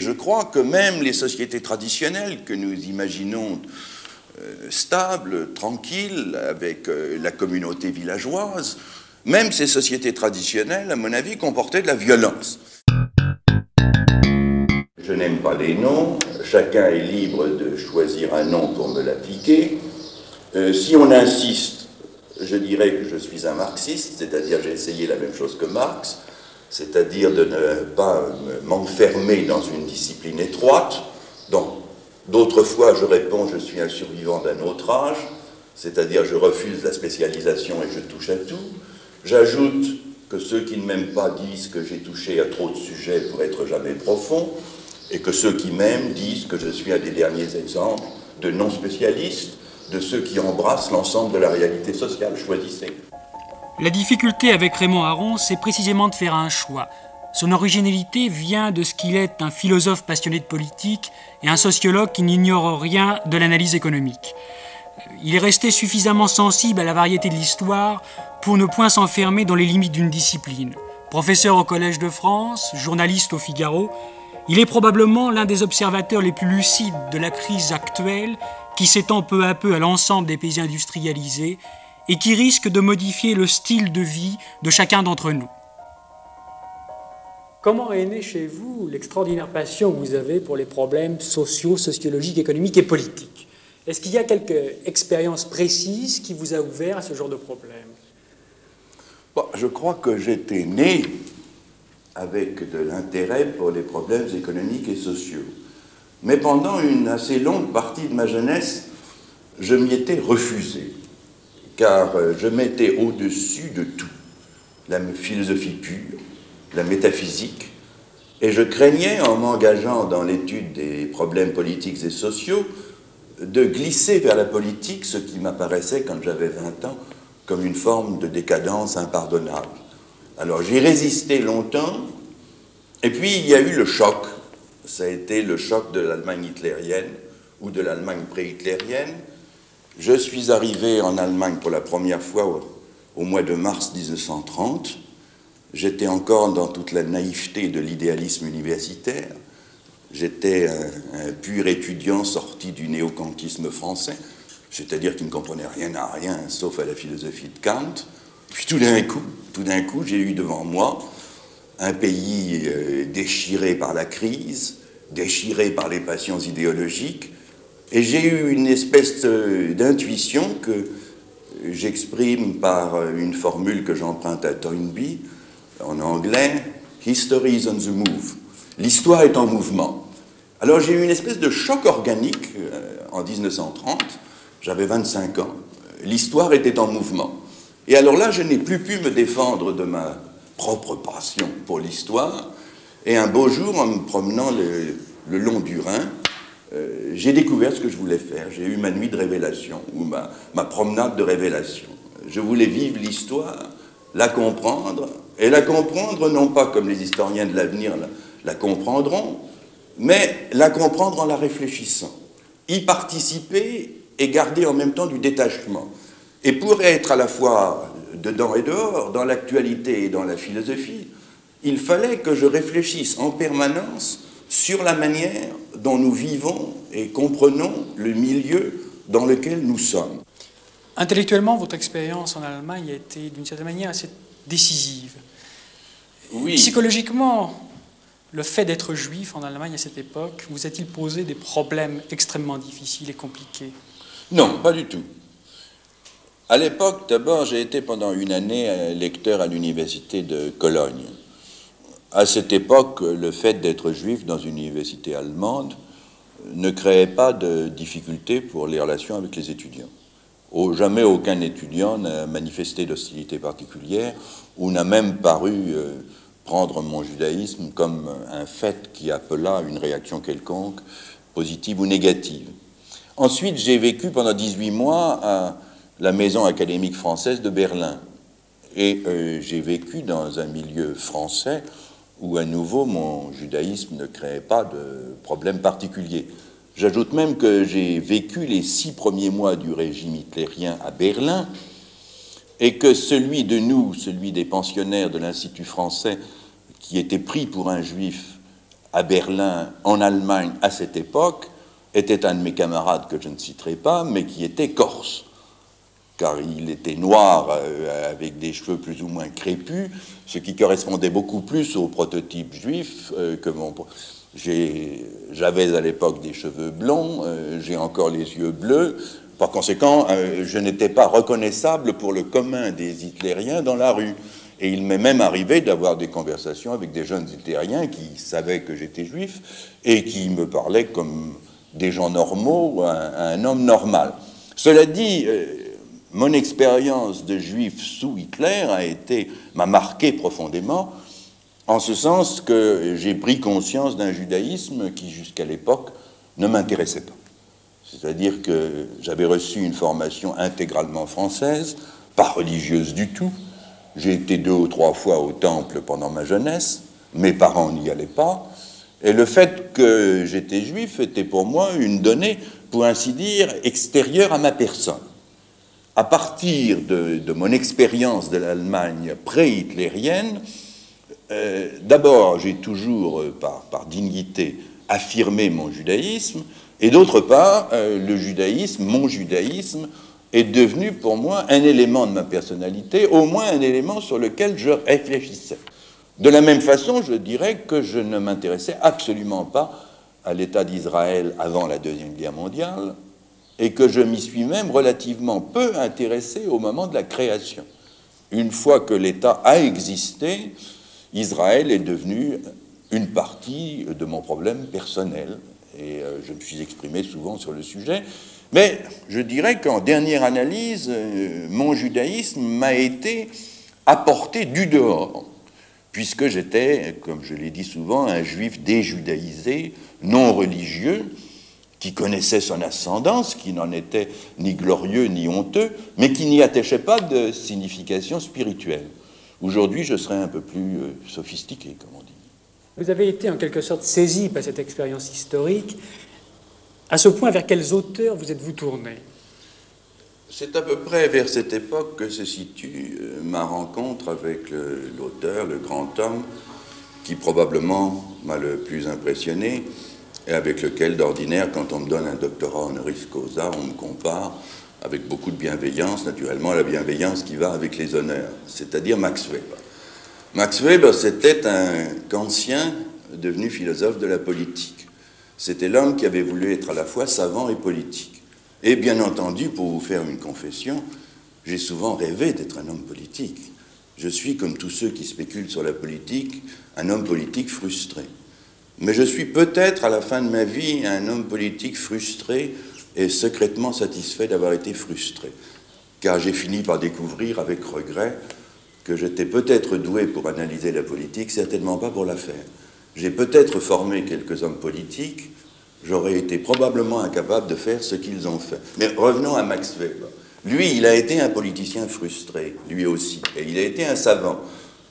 Je crois que même les sociétés traditionnelles que nous imaginons stables, tranquilles, avec la communauté villageoise, même ces sociétés traditionnelles, à mon avis, comportaient de la violence. Je n'aime pas les noms, chacun est libre de choisir un nom pour me l'appliquer. Si on insiste, je dirais que je suis un marxiste, c'est-à-dire j'ai essayé la même chose que Marx, c'est-à-dire de ne pas m'enfermer dans une discipline étroite. Donc, d'autres fois, je réponds, je suis un survivant d'un autre âge, c'est-à-dire je refuse la spécialisation et je touche à tout. J'ajoute que ceux qui ne m'aiment pas disent que j'ai touché à trop de sujets pour être jamais profond, et que ceux qui m'aiment disent que je suis un des derniers exemples de non-spécialistes, de ceux qui embrassent l'ensemble de la réalité sociale. Choisissez. La difficulté avec Raymond Aron, c'est précisément de faire un choix. Son originalité vient de ce qu'il est un philosophe passionné de politique et un sociologue qui n'ignore rien de l'analyse économique. Il est resté suffisamment sensible à la variété de l'histoire pour ne point s'enfermer dans les limites d'une discipline. Professeur au Collège de France, journaliste au Figaro, il est probablement l'un des observateurs les plus lucides de la crise actuelle qui s'étend peu à peu à l'ensemble des pays industrialisés et qui risque de modifier le style de vie de chacun d'entre nous. Comment est née chez vous l'extraordinaire passion que vous avez pour les problèmes sociaux, sociologiques, économiques et politiques? Est-ce qu'il y a quelques expériences précises qui vous a ouvert à ce genre de problème? Bon, je crois que j'étais né avec de l'intérêt pour les problèmes économiques et sociaux. Mais pendant une assez longue partie de ma jeunesse, je m'y étais refusé, car je mettais au-dessus de tout la philosophie pure, la métaphysique, et je craignais, en m'engageant dans l'étude des problèmes politiques et sociaux, de glisser vers la politique ce qui m'apparaissait, quand j'avais 20 ans, comme une forme de décadence impardonnable. Alors j'ai résisté longtemps, et puis il y a eu le choc. Ça a été le choc de l'Allemagne hitlérienne, ou de l'Allemagne pré-hitlérienne. Je suis arrivé en Allemagne pour la première fois au mois de mars 1930. J'étais encore dans toute la naïveté de l'idéalisme universitaire. J'étais un pur étudiant sorti du néo-kantisme français, c'est-à-dire qui ne comprenait rien à rien, sauf à la philosophie de Kant. Puis tout d'un coup, j'ai eu devant moi un pays déchiré par la crise, déchiré par les passions idéologiques, et j'ai eu une espèce d'intuition que j'exprime par une formule que j'emprunte à Toynbee, en anglais, « History is on the move ». L'histoire est en mouvement. Alors j'ai eu une espèce de choc organique en 1930, j'avais 25 ans, l'histoire était en mouvement. Et alors là, je n'ai plus pu me défendre de ma propre passion pour l'histoire, et un beau jour, en me promenant le long du Rhin, j'ai découvert ce que je voulais faire. J'ai eu ma nuit de révélation, ou ma promenade de révélation. Je voulais vivre l'histoire, la comprendre, et la comprendre non pas comme les historiens de l'avenir la comprendront, mais la comprendre en la réfléchissant, y participer et garder en même temps du détachement. Et pour être à la fois dedans et dehors, dans l'actualité et dans la philosophie, il fallait que je réfléchisse en permanence sur la manière dont nous vivons et comprenons le milieu dans lequel nous sommes. Intellectuellement, votre expérience en Allemagne a été d'une certaine manière assez décisive. Oui. Psychologiquement, le fait d'être juif en Allemagne à cette époque, vous a-t-il posé des problèmes extrêmement difficiles et compliqués? Non, pas du tout. À l'époque, d'abord, j'ai été pendant une année lecteur à l'université de Cologne. À cette époque, le fait d'être juif dans une université allemande ne créait pas de difficultés pour les relations avec les étudiants. Jamais aucun étudiant n'a manifesté d'hostilité particulière ou n'a même paru prendre mon judaïsme comme un fait qui appela une réaction quelconque, positive ou négative. Ensuite, j'ai vécu pendant 18 mois à la Maison académique française de Berlin. Et j'ai vécu dans un milieu français où, à nouveau, mon judaïsme ne créait pas de problème particulier. J'ajoute même que j'ai vécu les 6 premiers mois du régime hitlérien à Berlin, et que celui des pensionnaires de l'Institut français, qui était pris pour un juif à Berlin, en Allemagne, à cette époque, était un de mes camarades que je ne citerai pas, mais qui était corse, car il était noir avec des cheveux plus ou moins crépus, ce qui correspondait beaucoup plus au prototype juif que mon... J'avais à l'époque des cheveux blonds, j'ai encore les yeux bleus. Par conséquent, je n'étais pas reconnaissable pour le commun des hitlériens dans la rue. Et il m'est même arrivé d'avoir des conversations avec des jeunes hitlériens qui savaient que j'étais juif et qui me parlaient comme des gens normaux, un homme normal. Cela dit, mon expérience de juif sous Hitler m'a marqué profondément, en ce sens que j'ai pris conscience d'un judaïsme qui, jusqu'à l'époque, ne m'intéressait pas. C'est-à-dire que j'avais reçu une formation intégralement française, pas religieuse du tout. J'ai été 2 ou 3 fois au temple pendant ma jeunesse, mes parents n'y allaient pas, et le fait que j'étais juif était pour moi une donnée, pour ainsi dire, extérieure à ma personne. À partir de mon expérience de l'Allemagne pré-hitlérienne, d'abord, j'ai toujours, par dignité, affirmé mon judaïsme, et d'autre part, le judaïsme, mon judaïsme, est devenu pour moi un élément de ma personnalité, au moins un élément sur lequel je réfléchissais. De la même façon, je dirais que je ne m'intéressais absolument pas à l'État d'Israël avant la Deuxième Guerre mondiale, et que je m'y suis même relativement peu intéressé au moment de la création. Une fois que l'État a existé, Israël est devenu une partie de mon problème personnel, et je me suis exprimé souvent sur le sujet, mais je dirais qu'en dernière analyse, mon judaïsme m'a été apporté du dehors, puisque j'étais, comme je l'ai dit souvent, un juif déjudaïsé, non religieux, qui connaissait son ascendance, qui n'en était ni glorieux ni honteux, mais qui n'y attachait pas de signification spirituelle. Aujourd'hui, je serais un peu plus sophistiqué, comme on dit. Vous avez été en quelque sorte saisi par cette expérience historique. À ce point, vers quels auteurs vous êtes-vous tourné? C'est à peu près vers cette époque que se situe ma rencontre avec l'auteur, le grand homme, qui probablement m'a le plus impressionné, et avec lequel, d'ordinaire, quand on me donne un doctorat honoris causa, on me compare avec beaucoup de bienveillance, naturellement la bienveillance qui va avec les honneurs, c'est-à-dire Max Weber. Max Weber, c'était un kantien devenu philosophe de la politique. C'était l'homme qui avait voulu être à la fois savant et politique. Et bien entendu, pour vous faire une confession, j'ai souvent rêvé d'être un homme politique. Je suis, comme tous ceux qui spéculent sur la politique, un homme politique frustré. Mais je suis peut-être, à la fin de ma vie, un homme politique frustré et secrètement satisfait d'avoir été frustré. Car j'ai fini par découvrir, avec regret, que j'étais peut-être doué pour analyser la politique, certainement pas pour la faire. J'ai peut-être formé quelques hommes politiques, j'aurais été probablement incapable de faire ce qu'ils ont fait. Mais revenons à Max Weber. Lui, il a été un politicien frustré, lui aussi, et il a été un savant.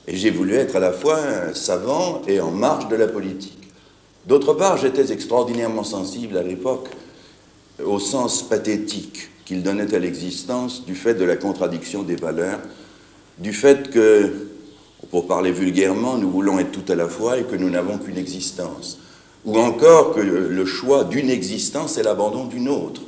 Et j'ai voulu être à la fois un savant et en marge de la politique. D'autre part, j'étais extraordinairement sensible à l'époque au sens pathétique qu'il donnait à l'existence du fait de la contradiction des valeurs, du fait que, pour parler vulgairement, nous voulons être tout à la fois et que nous n'avons qu'une existence, ou encore que le choix d'une existence est l'abandon d'une autre.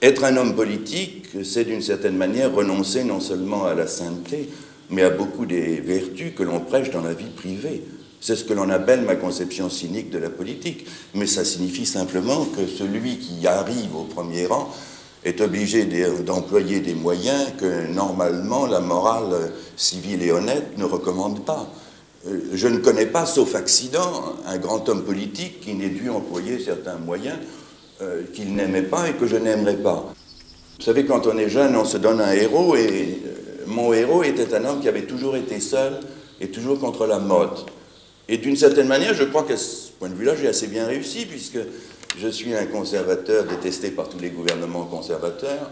Être un homme politique, c'est d'une certaine manière renoncer non seulement à la sainteté, mais à beaucoup des vertus que l'on prêche dans la vie privée. C'est ce que l'on appelle ma conception cynique de la politique. Mais ça signifie simplement que celui qui arrive au premier rang est obligé d'employer des moyens que normalement la morale civile et honnête ne recommande pas. Je ne connais pas, sauf accident, un grand homme politique qui n'ait dû employer certains moyens qu'il n'aimait pas et que je n'aimerais pas. Vous savez, quand on est jeune, on se donne un héros, et mon héros était un homme qui avait toujours été seul et toujours contre la mode. Et d'une certaine manière, je crois qu'à ce point de vue-là, j'ai assez bien réussi, puisque je suis un conservateur détesté par tous les gouvernements conservateurs.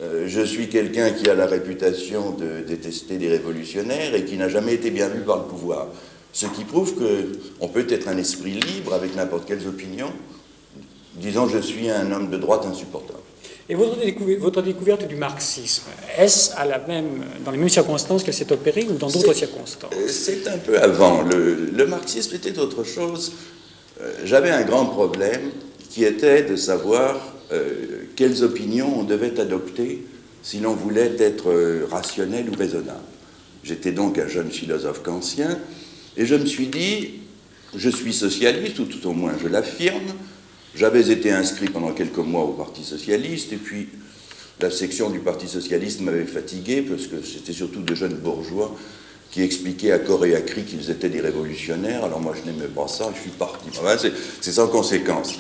Je suis quelqu'un qui a la réputation de détester les révolutionnaires et qui n'a jamais été bien vu par le pouvoir. Ce qui prouve qu'on peut être un esprit libre avec n'importe quelles opinions. Disons, je suis un homme de droite insupportable. Et votre découverte du marxisme, est-ce dans les mêmes circonstances que c'est opéré ou dans d'autres circonstances? C'est un peu avant. Le marxisme était autre chose. j'avais un grand problème qui était de savoir quelles opinions on devait adopter si l'on voulait être rationnel ou raisonnable. J'étais donc un jeune philosophe kantien, et je me suis dit, je suis socialiste, ou tout au moins je l'affirme. J'avais été inscrit pendant quelques mois au Parti socialiste, et puis la section du Parti socialiste m'avait fatigué, parce que c'était surtout de jeunes bourgeois qui expliquaient à corps et à cri qu'ils étaient des révolutionnaires. Alors moi, je n'aimais pas ça, je suis parti. C'est sans conséquence.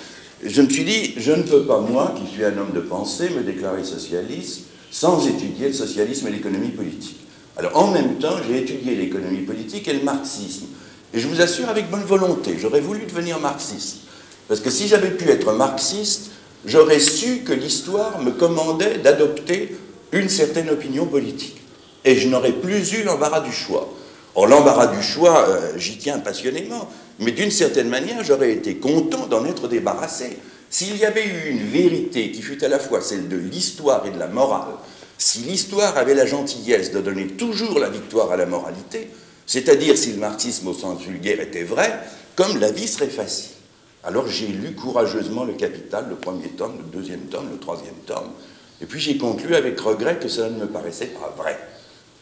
Je me suis dit, je ne peux pas, moi, qui suis un homme de pensée, me déclarer socialiste sans étudier le socialisme et l'économie politique. Alors, en même temps, j'ai étudié l'économie politique et le marxisme. Et je vous assure, avec bonne volonté, j'aurais voulu devenir marxiste. Parce que si j'avais pu être marxiste, j'aurais su que l'histoire me commandait d'adopter une certaine opinion politique. Et je n'aurais plus eu l'embarras du choix. Or, l'embarras du choix, j'y tiens passionnément, mais d'une certaine manière, j'aurais été content d'en être débarrassé. S'il y avait eu une vérité qui fût à la fois celle de l'histoire et de la morale, si l'histoire avait la gentillesse de donner toujours la victoire à la moralité, c'est-à-dire si le marxisme au sens vulgaire était vrai, comme la vie serait facile. Alors j'ai lu courageusement le Capital, le premier tome, le deuxième tome, le troisième tome, et puis j'ai conclu avec regret que cela ne me paraissait pas vrai.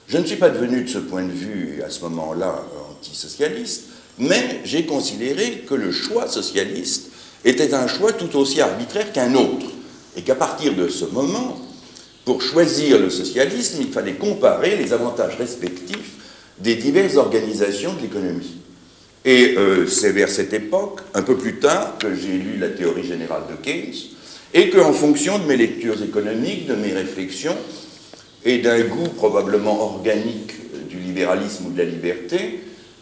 Je ne suis pas devenu de ce point de vue, à ce moment-là, antisocialiste, mais j'ai considéré que le choix socialiste était un choix tout aussi arbitraire qu'un autre, et qu'à partir de ce moment, pour choisir le socialisme, il fallait comparer les avantages respectifs des diverses organisations de l'économie. Et c'est vers cette époque, un peu plus tard, que j'ai lu la théorie générale de Keynes, et qu'en fonction de mes lectures économiques, de mes réflexions, et d'un goût probablement organique du libéralisme ou de la liberté,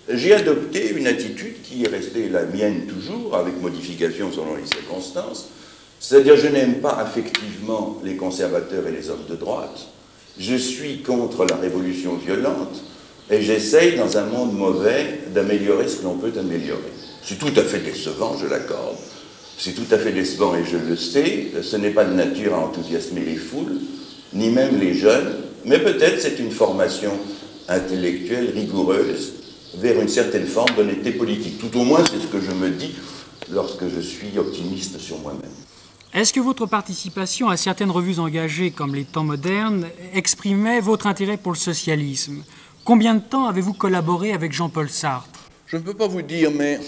j'ai adopté une attitude qui est restée la mienne toujours, avec modification selon les circonstances, c'est-à-dire je n'aime pas affectivement les conservateurs et les hommes de droite, je suis contre la révolution violente, et j'essaye, dans un monde mauvais, d'améliorer ce que l'on peut améliorer. C'est tout à fait décevant, je l'accorde, c'est tout à fait décevant et je le sais, ce n'est pas de nature à enthousiasmer les foules, ni même les jeunes, mais peut-être c'est une formation intellectuelle rigoureuse vers une certaine forme d'honnêteté politique. Tout au moins, c'est ce que je me dis lorsque je suis optimiste sur moi-même. Est-ce que votre participation à certaines revues engagées comme les Temps modernes exprimait votre intérêt pour le socialisme? Combien de temps avez-vous collaboré avec Jean-Paul Sartre? Je ne peux pas vous dire, mais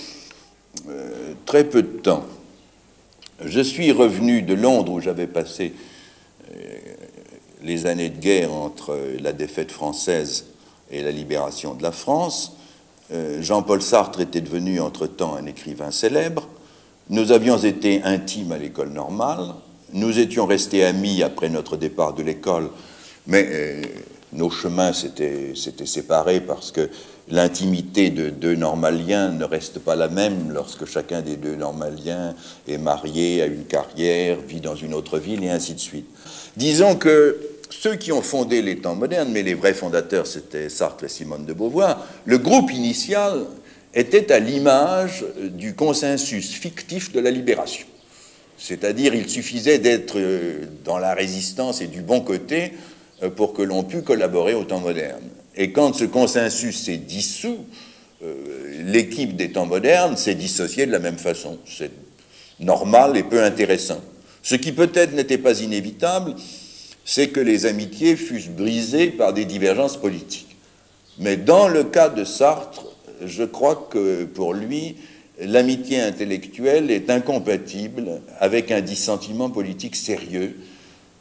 très peu de temps. Je suis revenu de Londres où j'avais passé les années de guerre entre la défaite française et la libération de la France. Jean-Paul Sartre était devenu entre-temps un écrivain célèbre. Nous avions été intimes à l'école normale. Nous étions restés amis après notre départ de l'école, mais nos chemins s'étaient séparés parce que l'intimité de deux normaliens ne reste pas la même lorsque chacun des deux normaliens est marié, a une carrière, vit dans une autre ville, et ainsi de suite. Disons que ceux qui ont fondé les Temps modernes, mais les vrais fondateurs, c'était Sartre et Simone de Beauvoir, le groupe initial était à l'image du consensus fictif de la libération. C'est-à-dire, il suffisait d'être dans la résistance et du bon côté pour que l'on pût collaborer aux Temps modernes. Et quand ce consensus s'est dissous, l'équipe des Temps modernes s'est dissociée de la même façon. C'est normal et peu intéressant. Ce qui peut-être n'était pas inévitable, c'est que les amitiés fussent brisées par des divergences politiques. Mais dans le cas de Sartre, je crois que pour lui, l'amitié intellectuelle est incompatible avec un dissentiment politique sérieux,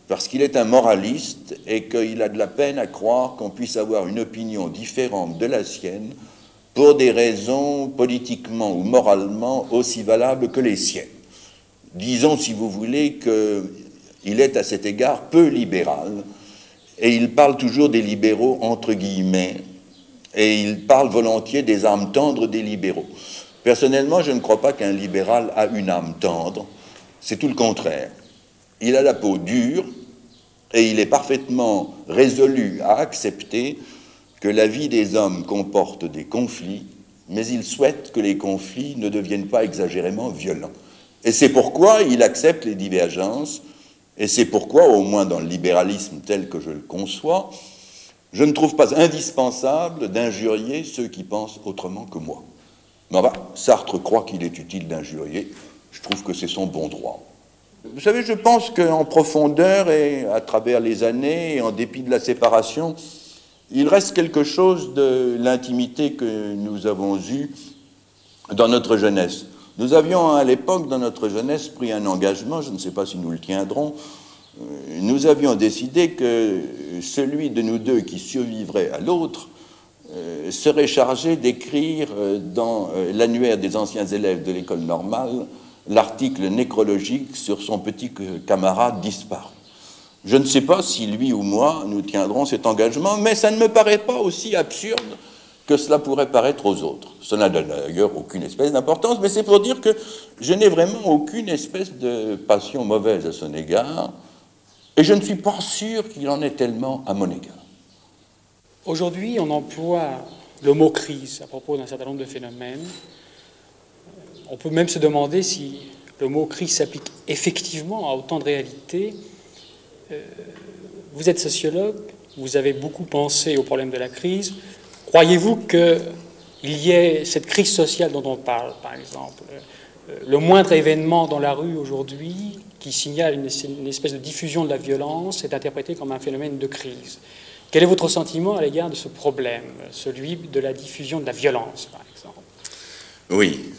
parce qu'il est un moraliste et qu'il a de la peine à croire qu'on puisse avoir une opinion différente de la sienne pour des raisons politiquement ou moralement aussi valables que les siennes. Disons, si vous voulez, qu'il est à cet égard peu libéral, et il parle toujours des libéraux entre guillemets, et il parle volontiers des âmes tendres des libéraux. Personnellement, je ne crois pas qu'un libéral a une âme tendre, c'est tout le contraire. Il a la peau dure et il est parfaitement résolu à accepter que la vie des hommes comporte des conflits, mais il souhaite que les conflits ne deviennent pas exagérément violents. Et c'est pourquoi il accepte les divergences, et c'est pourquoi, au moins dans le libéralisme tel que je le conçois, je ne trouve pas indispensable d'injurier ceux qui pensent autrement que moi. Mais enfin, Sartre croit qu'il est utile d'injurier. Je trouve que c'est son bon droit. Vous savez, je pense qu'en profondeur et à travers les années, et en dépit de la séparation, il reste quelque chose de l'intimité que nous avons eue dans notre jeunesse. Nous avions à l'époque, dans notre jeunesse, pris un engagement, je ne sais pas si nous le tiendrons, nous avions décidé que celui de nous deux qui survivrait à l'autre serait chargé d'écrire dans l'annuaire des anciens élèves de l'école normale l'article nécrologique sur son petit camarade disparu. Je ne sais pas si lui ou moi nous tiendrons cet engagement, mais ça ne me paraît pas aussi absurde que cela pourrait paraître aux autres. Cela n'a d'ailleurs aucune espèce d'importance, mais c'est pour dire que je n'ai vraiment aucune espèce de passion mauvaise à son égard, et je ne suis pas sûr qu'il en ait tellement à mon égard. Aujourd'hui, on emploie le mot crise à propos d'un certain nombre de phénomènes. On peut même se demander si le mot crise s'applique effectivement à autant de réalités. Vous êtes sociologue, vous avez beaucoup pensé au problème de la crise. Croyez-vous qu'il y ait cette crise sociale dont on parle, par exemple, le moindre événement dans la rue aujourd'hui qui signale une espèce de diffusion de la violence est interprété comme un phénomène de crise? Quel est votre sentiment à l'égard de ce problème, celui de la diffusion de la violence, par exemple? Oui.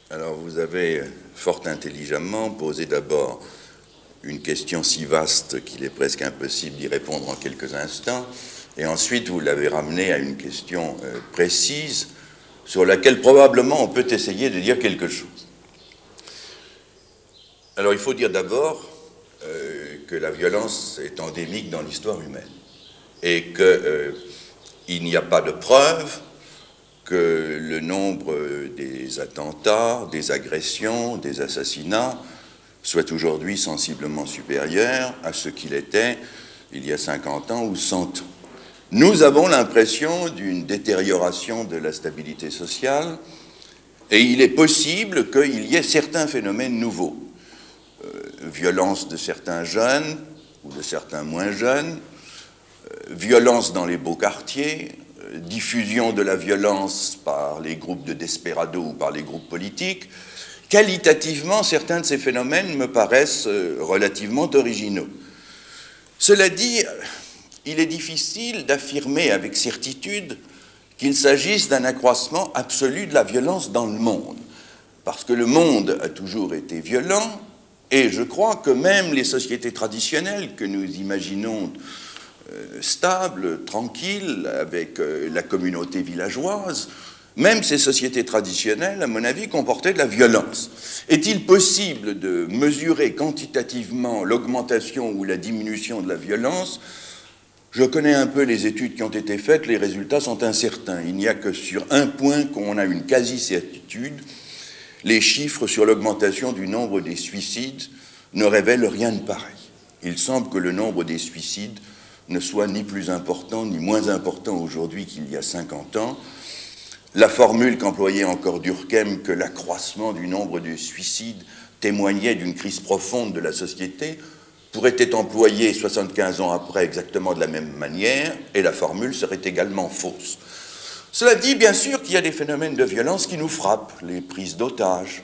Alors, vous avez fort intelligemment posé d'abord une question si vaste qu'il est presque impossible d'y répondre en quelques instants, et ensuite vous l'avez ramené à une question précise sur laquelle probablement on peut essayer de dire quelque chose. Alors, il faut dire d'abord que la violence est endémique dans l'histoire humaine et qu'il n'y a pas de preuve que le nombre des attentats, des agressions, des assassinats soit aujourd'hui sensiblement supérieur à ce qu'il était il y a 50 ans ou 100 ans. Nous avons l'impression d'une détérioration de la stabilité sociale et il est possible qu'il y ait certains phénomènes nouveaux. Violence de certains jeunes ou de certains moins jeunes, violence dans les beaux quartiers, diffusion de la violence par les groupes de desperados ou par les groupes politiques. Qualitativement, certains de ces phénomènes me paraissent relativement originaux. Cela dit, il est difficile d'affirmer avec certitude qu'il s'agisse d'un accroissement absolu de la violence dans le monde, parce que le monde a toujours été violent, et je crois que même les sociétés traditionnelles que nous imaginons stable, tranquille, avec la communauté villageoise, même ces sociétés traditionnelles, à mon avis, comportaient de la violence. Est-il possible de mesurer quantitativement l'augmentation ou la diminution de la violence? Je connais un peu les études qui ont été faites, les résultats sont incertains. Il n'y a que sur un point qu'on a une quasi-certitude. Les chiffres sur l'augmentation du nombre des suicides ne révèlent rien de pareil. Il semble que le nombre des suicides ne soit ni plus important ni moins important aujourd'hui qu'il y a 50 ans. La formule qu'employait encore Durkheim, que l'accroissement du nombre de suicides témoignait d'une crise profonde de la société, pourrait être employée 75 ans après exactement de la même manière, et la formule serait également fausse. Cela dit, bien sûr qu'il y a des phénomènes de violence qui nous frappent, les prises d'otages,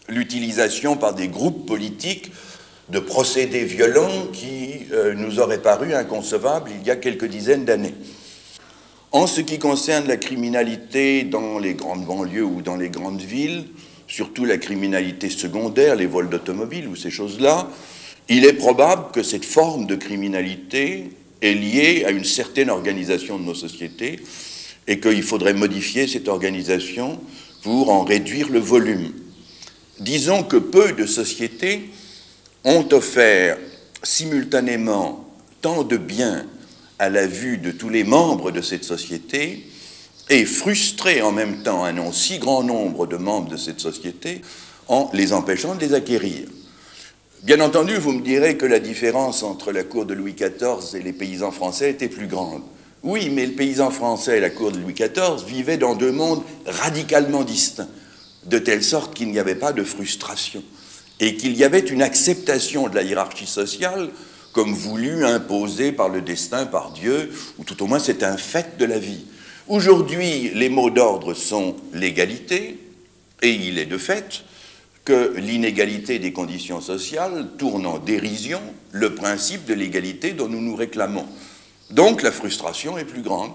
l'utilisation par des groupes politiques de procédés violents qui nous auraient paru inconcevables il y a quelques dizaines d'années. En ce qui concerne la criminalité dans les grandes banlieues ou dans les grandes villes, surtout la criminalité secondaire, les vols d'automobiles ou ces choses-là, il est probable que cette forme de criminalité est liée à une certaine organisation de nos sociétés et qu'il faudrait modifier cette organisation pour en réduire le volume. Disons que peu de sociétés ont offert simultanément tant de biens à la vue de tous les membres de cette société et frustré en même temps un si grand nombre de membres de cette société en les empêchant de les acquérir. Bien entendu, vous me direz que la différence entre la cour de Louis XIV et les paysans français était plus grande. Oui, mais le paysan français et la cour de Louis XIV vivaient dans deux mondes radicalement distincts, de telle sorte qu'il n'y avait pas de frustration et qu'il y avait une acceptation de la hiérarchie sociale comme voulue, imposée par le destin, par Dieu, ou tout au moins c'est un fait de la vie. Aujourd'hui, les mots d'ordre sont l'égalité, et il est de fait que l'inégalité des conditions sociales tourne en dérision le principe de l'égalité dont nous nous réclamons. Donc la frustration est plus grande.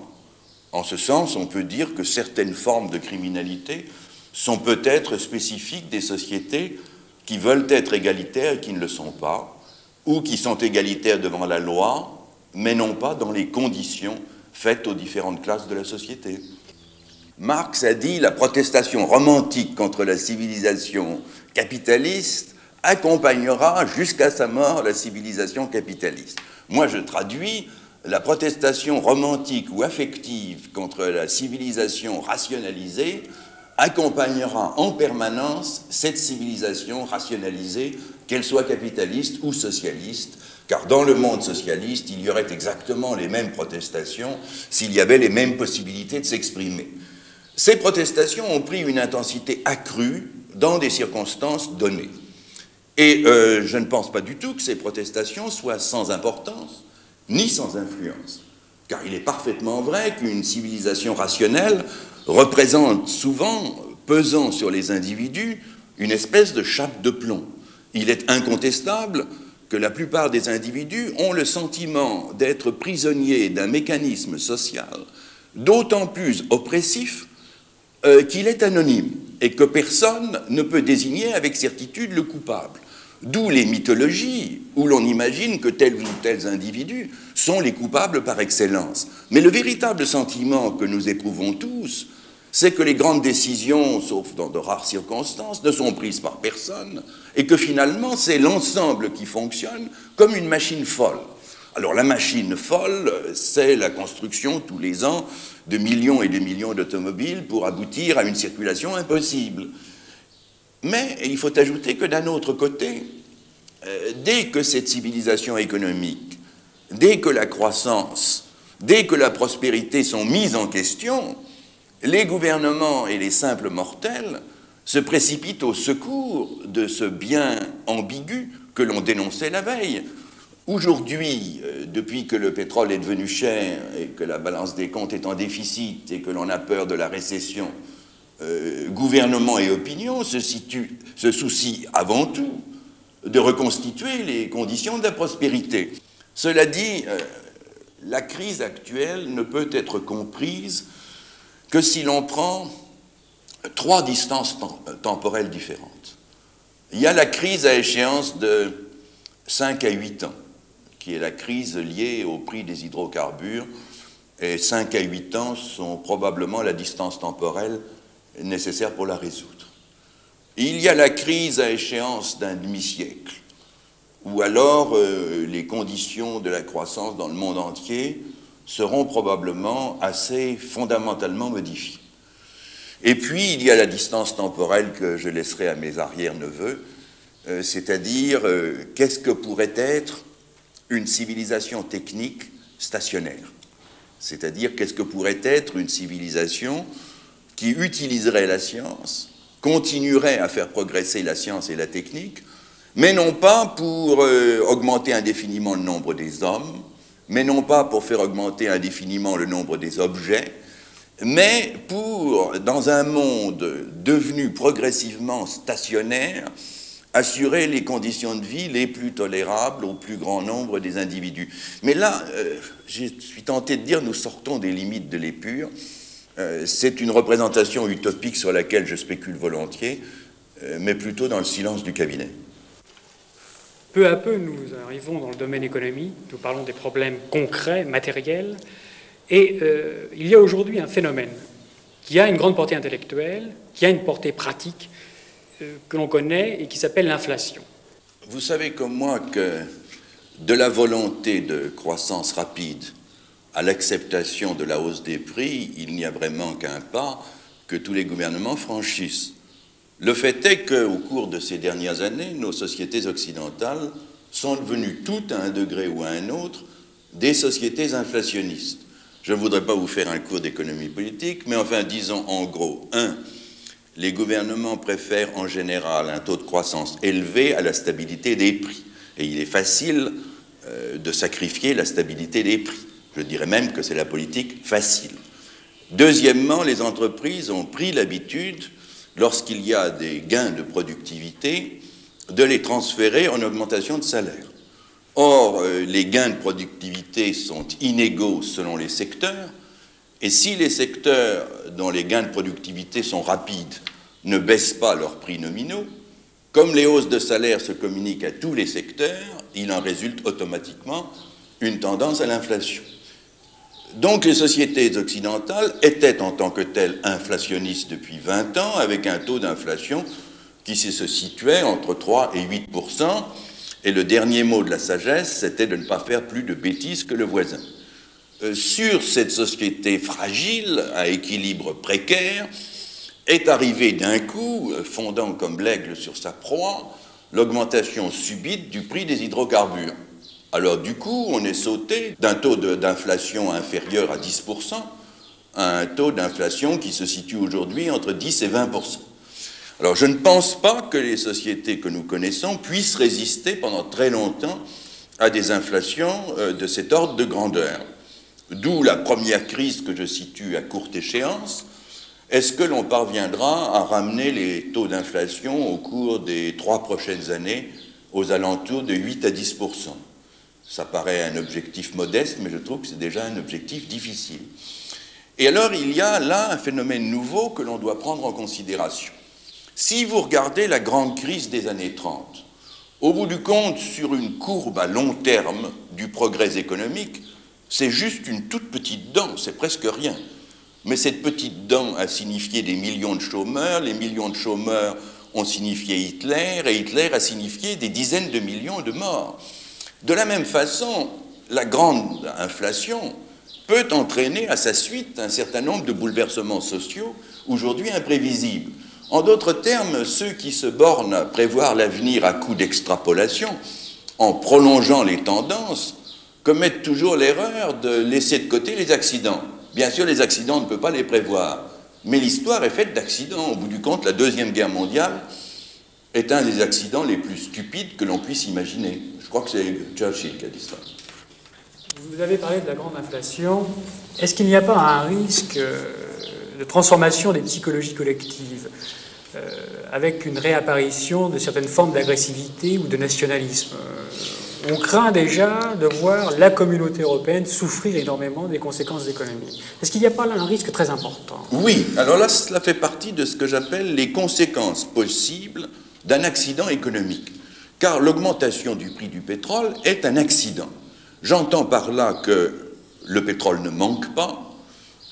En ce sens, on peut dire que certaines formes de criminalité sont peut-être spécifiques des sociétés qui veulent être égalitaires et qui ne le sont pas, ou qui sont égalitaires devant la loi, mais non pas dans les conditions faites aux différentes classes de la société. Marx a dit « La protestation romantique contre la civilisation capitaliste accompagnera jusqu'à sa mort la civilisation capitaliste ». Moi, je traduis « La protestation romantique ou affective contre la civilisation rationalisée accompagnera en permanence cette civilisation rationalisée, qu'elle soit capitaliste ou socialiste, car dans le monde socialiste, il y aurait exactement les mêmes protestations s'il y avait les mêmes possibilités de s'exprimer. » Ces protestations ont pris une intensité accrue dans des circonstances données. Et je ne pense pas du tout que ces protestations soient sans importance, ni sans influence. Car il est parfaitement vrai qu'une civilisation rationnelle représente souvent, pesant sur les individus, une espèce de chape de plomb. Il est incontestable que la plupart des individus ont le sentiment d'être prisonniers d'un mécanisme social d'autant plus oppressif qu'il est anonyme et que personne ne peut désigner avec certitude le coupable. D'où les mythologies où l'on imagine que tels ou tels individus sont les coupables par excellence. Mais le véritable sentiment que nous éprouvons tous, c'est que les grandes décisions, sauf dans de rares circonstances, ne sont prises par personne et que finalement c'est l'ensemble qui fonctionne comme une machine folle. Alors la machine folle, c'est la construction tous les ans de millions et de millions d'automobiles pour aboutir à une circulation impossible. Mais il faut ajouter que d'un autre côté, dès que cette civilisation économique, dès que la croissance, dès que la prospérité sont mises en question, les gouvernements et les simples mortels se précipitent au secours de ce bien ambigu que l'on dénonçait la veille. Aujourd'hui, depuis que le pétrole est devenu cher et que la balance des comptes est en déficit et que l'on a peur de la récession, gouvernement et opinion se soucient avant tout de reconstituer les conditions de la prospérité. Cela dit, la crise actuelle ne peut être comprise que si l'on prend trois distances temporelles différentes. Il y a la crise à échéance de 5 à 8 ans, qui est la crise liée au prix des hydrocarbures, et 5 à 8 ans sont probablement la distance temporelle nécessaire pour la résoudre. Il y a la crise à échéance d'un demi-siècle, où alors les conditions de la croissance dans le monde entier seront probablement assez fondamentalement modifiées. Et puis, il y a la distance temporelle que je laisserai à mes arrière-neveux, c'est-à-dire qu'est-ce que pourrait être une civilisation technique stationnaire, c'est-à-dire qu'est-ce que pourrait être une civilisation qui utiliserait la science, continuerait à faire progresser la science et la technique, mais non pas pour augmenter indéfiniment le nombre des hommes, mais non pas pour faire augmenter indéfiniment le nombre des objets, mais pour, dans un monde devenu progressivement stationnaire, assurer les conditions de vie les plus tolérables au plus grand nombre des individus. Mais là, je suis tenté de dire, nous sortons des limites de l'épure. C'est une représentation utopique sur laquelle je spécule volontiers, mais plutôt dans le silence du cabinet. Peu à peu, nous arrivons dans le domaine économique, nous parlons des problèmes concrets, matériels, et il y a aujourd'hui un phénomène qui a une grande portée intellectuelle, qui a une portée pratique, que l'on connaît et qui s'appelle l'inflation. Vous savez comme moi que de la volonté de croissance rapide à l'acceptation de la hausse des prix, il n'y a vraiment qu'un pas que tous les gouvernements franchissent. Le fait est qu'au cours de ces dernières années, nos sociétés occidentales sont devenues toutes, à un degré ou à un autre, des sociétés inflationnistes. Je ne voudrais pas vous faire un cours d'économie politique, mais enfin, disons en gros, 1. Les gouvernements préfèrent en général un taux de croissance élevé à la stabilité des prix. Et il est facile de sacrifier la stabilité des prix. Je dirais même que c'est la politique facile. Deuxièmement, les entreprises ont pris l'habitude, lorsqu'il y a des gains de productivité, de les transférer en augmentation de salaire. Or, les gains de productivité sont inégaux selon les secteurs, et si les secteurs dont les gains de productivité sont rapides ne baissent pas leurs prix nominaux, comme les hausses de salaire se communiquent à tous les secteurs, il en résulte automatiquement une tendance à l'inflation. Donc les sociétés occidentales étaient en tant que telles inflationnistes depuis 20 ans, avec un taux d'inflation qui se situait entre 3 et 8%, et le dernier mot de la sagesse, c'était de ne pas faire plus de bêtises que le voisin. Sur cette société fragile, à équilibre précaire, est arrivée d'un coup, fondant comme l'aigle sur sa proie, l'augmentation subite du prix des hydrocarbures. Alors du coup, on est sauté d'un taux d'inflation inférieur à 10% à un taux d'inflation qui se situe aujourd'hui entre 10 et 20%. Alors je ne pense pas que les sociétés que nous connaissons puissent résister pendant très longtemps à des inflations de cet ordre de grandeur. D'où la première crise que je situe à courte échéance. Est-ce que l'on parviendra à ramener les taux d'inflation au cours des 3 prochaines années aux alentours de 8 à 10%? Ça paraît un objectif modeste, mais je trouve que c'est déjà un objectif difficile. Et alors, il y a là un phénomène nouveau que l'on doit prendre en considération. Si vous regardez la grande crise des années 30, au bout du compte, sur une courbe à long terme du progrès économique, c'est juste une toute petite dent, c'est presque rien. Mais cette petite dent a signifié des millions de chômeurs, les millions de chômeurs ont signifié Hitler, et Hitler a signifié des dizaines de millions de morts. De la même façon, la grande inflation peut entraîner à sa suite un certain nombre de bouleversements sociaux, aujourd'hui imprévisibles. En d'autres termes, ceux qui se bornent à prévoir l'avenir à coup d'extrapolation, en prolongeant les tendances, commettent toujours l'erreur de laisser de côté les accidents. Bien sûr, les accidents, on ne peut pas les prévoir, mais l'histoire est faite d'accidents. Au bout du compte, la Deuxième Guerre mondiale est un des accidents les plus stupides que l'on puisse imaginer. Je crois que c'est Churchill qui a dit ça. Vous avez parlé de la grande inflation. Est-ce qu'il n'y a pas un risque de transformation des psychologies collectives avec une réapparition de certaines formes d'agressivité ou de nationalisme? On craint déjà de voir la communauté européenne souffrir énormément des conséquences économiques. Est-ce qu'il n'y a pas là un risque très important? Oui, alors là, cela fait partie de ce que j'appelle les conséquences possibles d'un accident économique. Car l'augmentation du prix du pétrole est un accident. J'entends par là que le pétrole ne manque pas,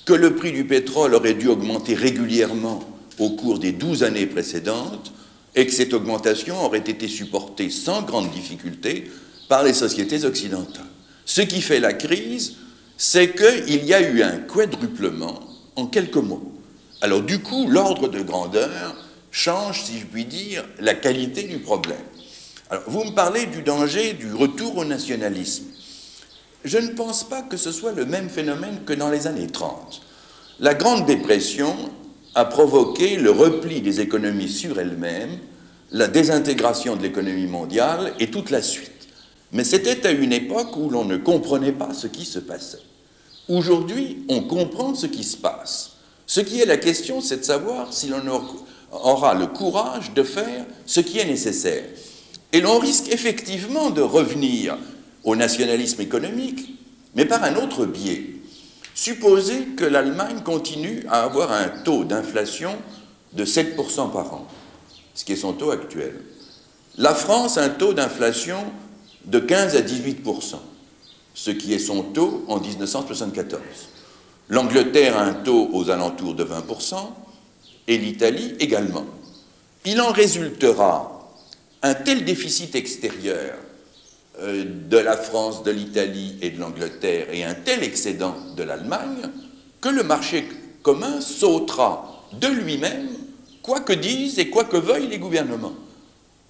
que le prix du pétrole aurait dû augmenter régulièrement au cours des 12 années précédentes, et que cette augmentation aurait été supportée sans grande difficulté par les sociétés occidentales. Ce qui fait la crise, c'est qu'il y a eu un quadruplement en quelques mots. Alors du coup, l'ordre de grandeur change, si je puis dire, la qualité du problème. Alors, vous me parlez du danger du retour au nationalisme. Je ne pense pas que ce soit le même phénomène que dans les années 30. La Grande Dépression a provoqué le repli des économies sur elles-mêmes, la désintégration de l'économie mondiale et toute la suite. Mais c'était à une époque où l'on ne comprenait pas ce qui se passait. Aujourd'hui, on comprend ce qui se passe. Ce qui est la question, c'est de savoir si l'on aura le courage de faire ce qui est nécessaire. Et l'on risque effectivement de revenir au nationalisme économique, mais par un autre biais. Supposez que l'Allemagne continue à avoir un taux d'inflation de 7% par an, ce qui est son taux actuel. La France a un taux d'inflation de 15 à 18%, ce qui est son taux en 1974. L'Angleterre a un taux aux alentours de 20%, et l'Italie également. Il en résultera un tel déficit extérieur de la France, de l'Italie et de l'Angleterre, et un tel excédent de l'Allemagne, que le marché commun sautera de lui-même, quoi que disent et quoi que veuillent les gouvernements.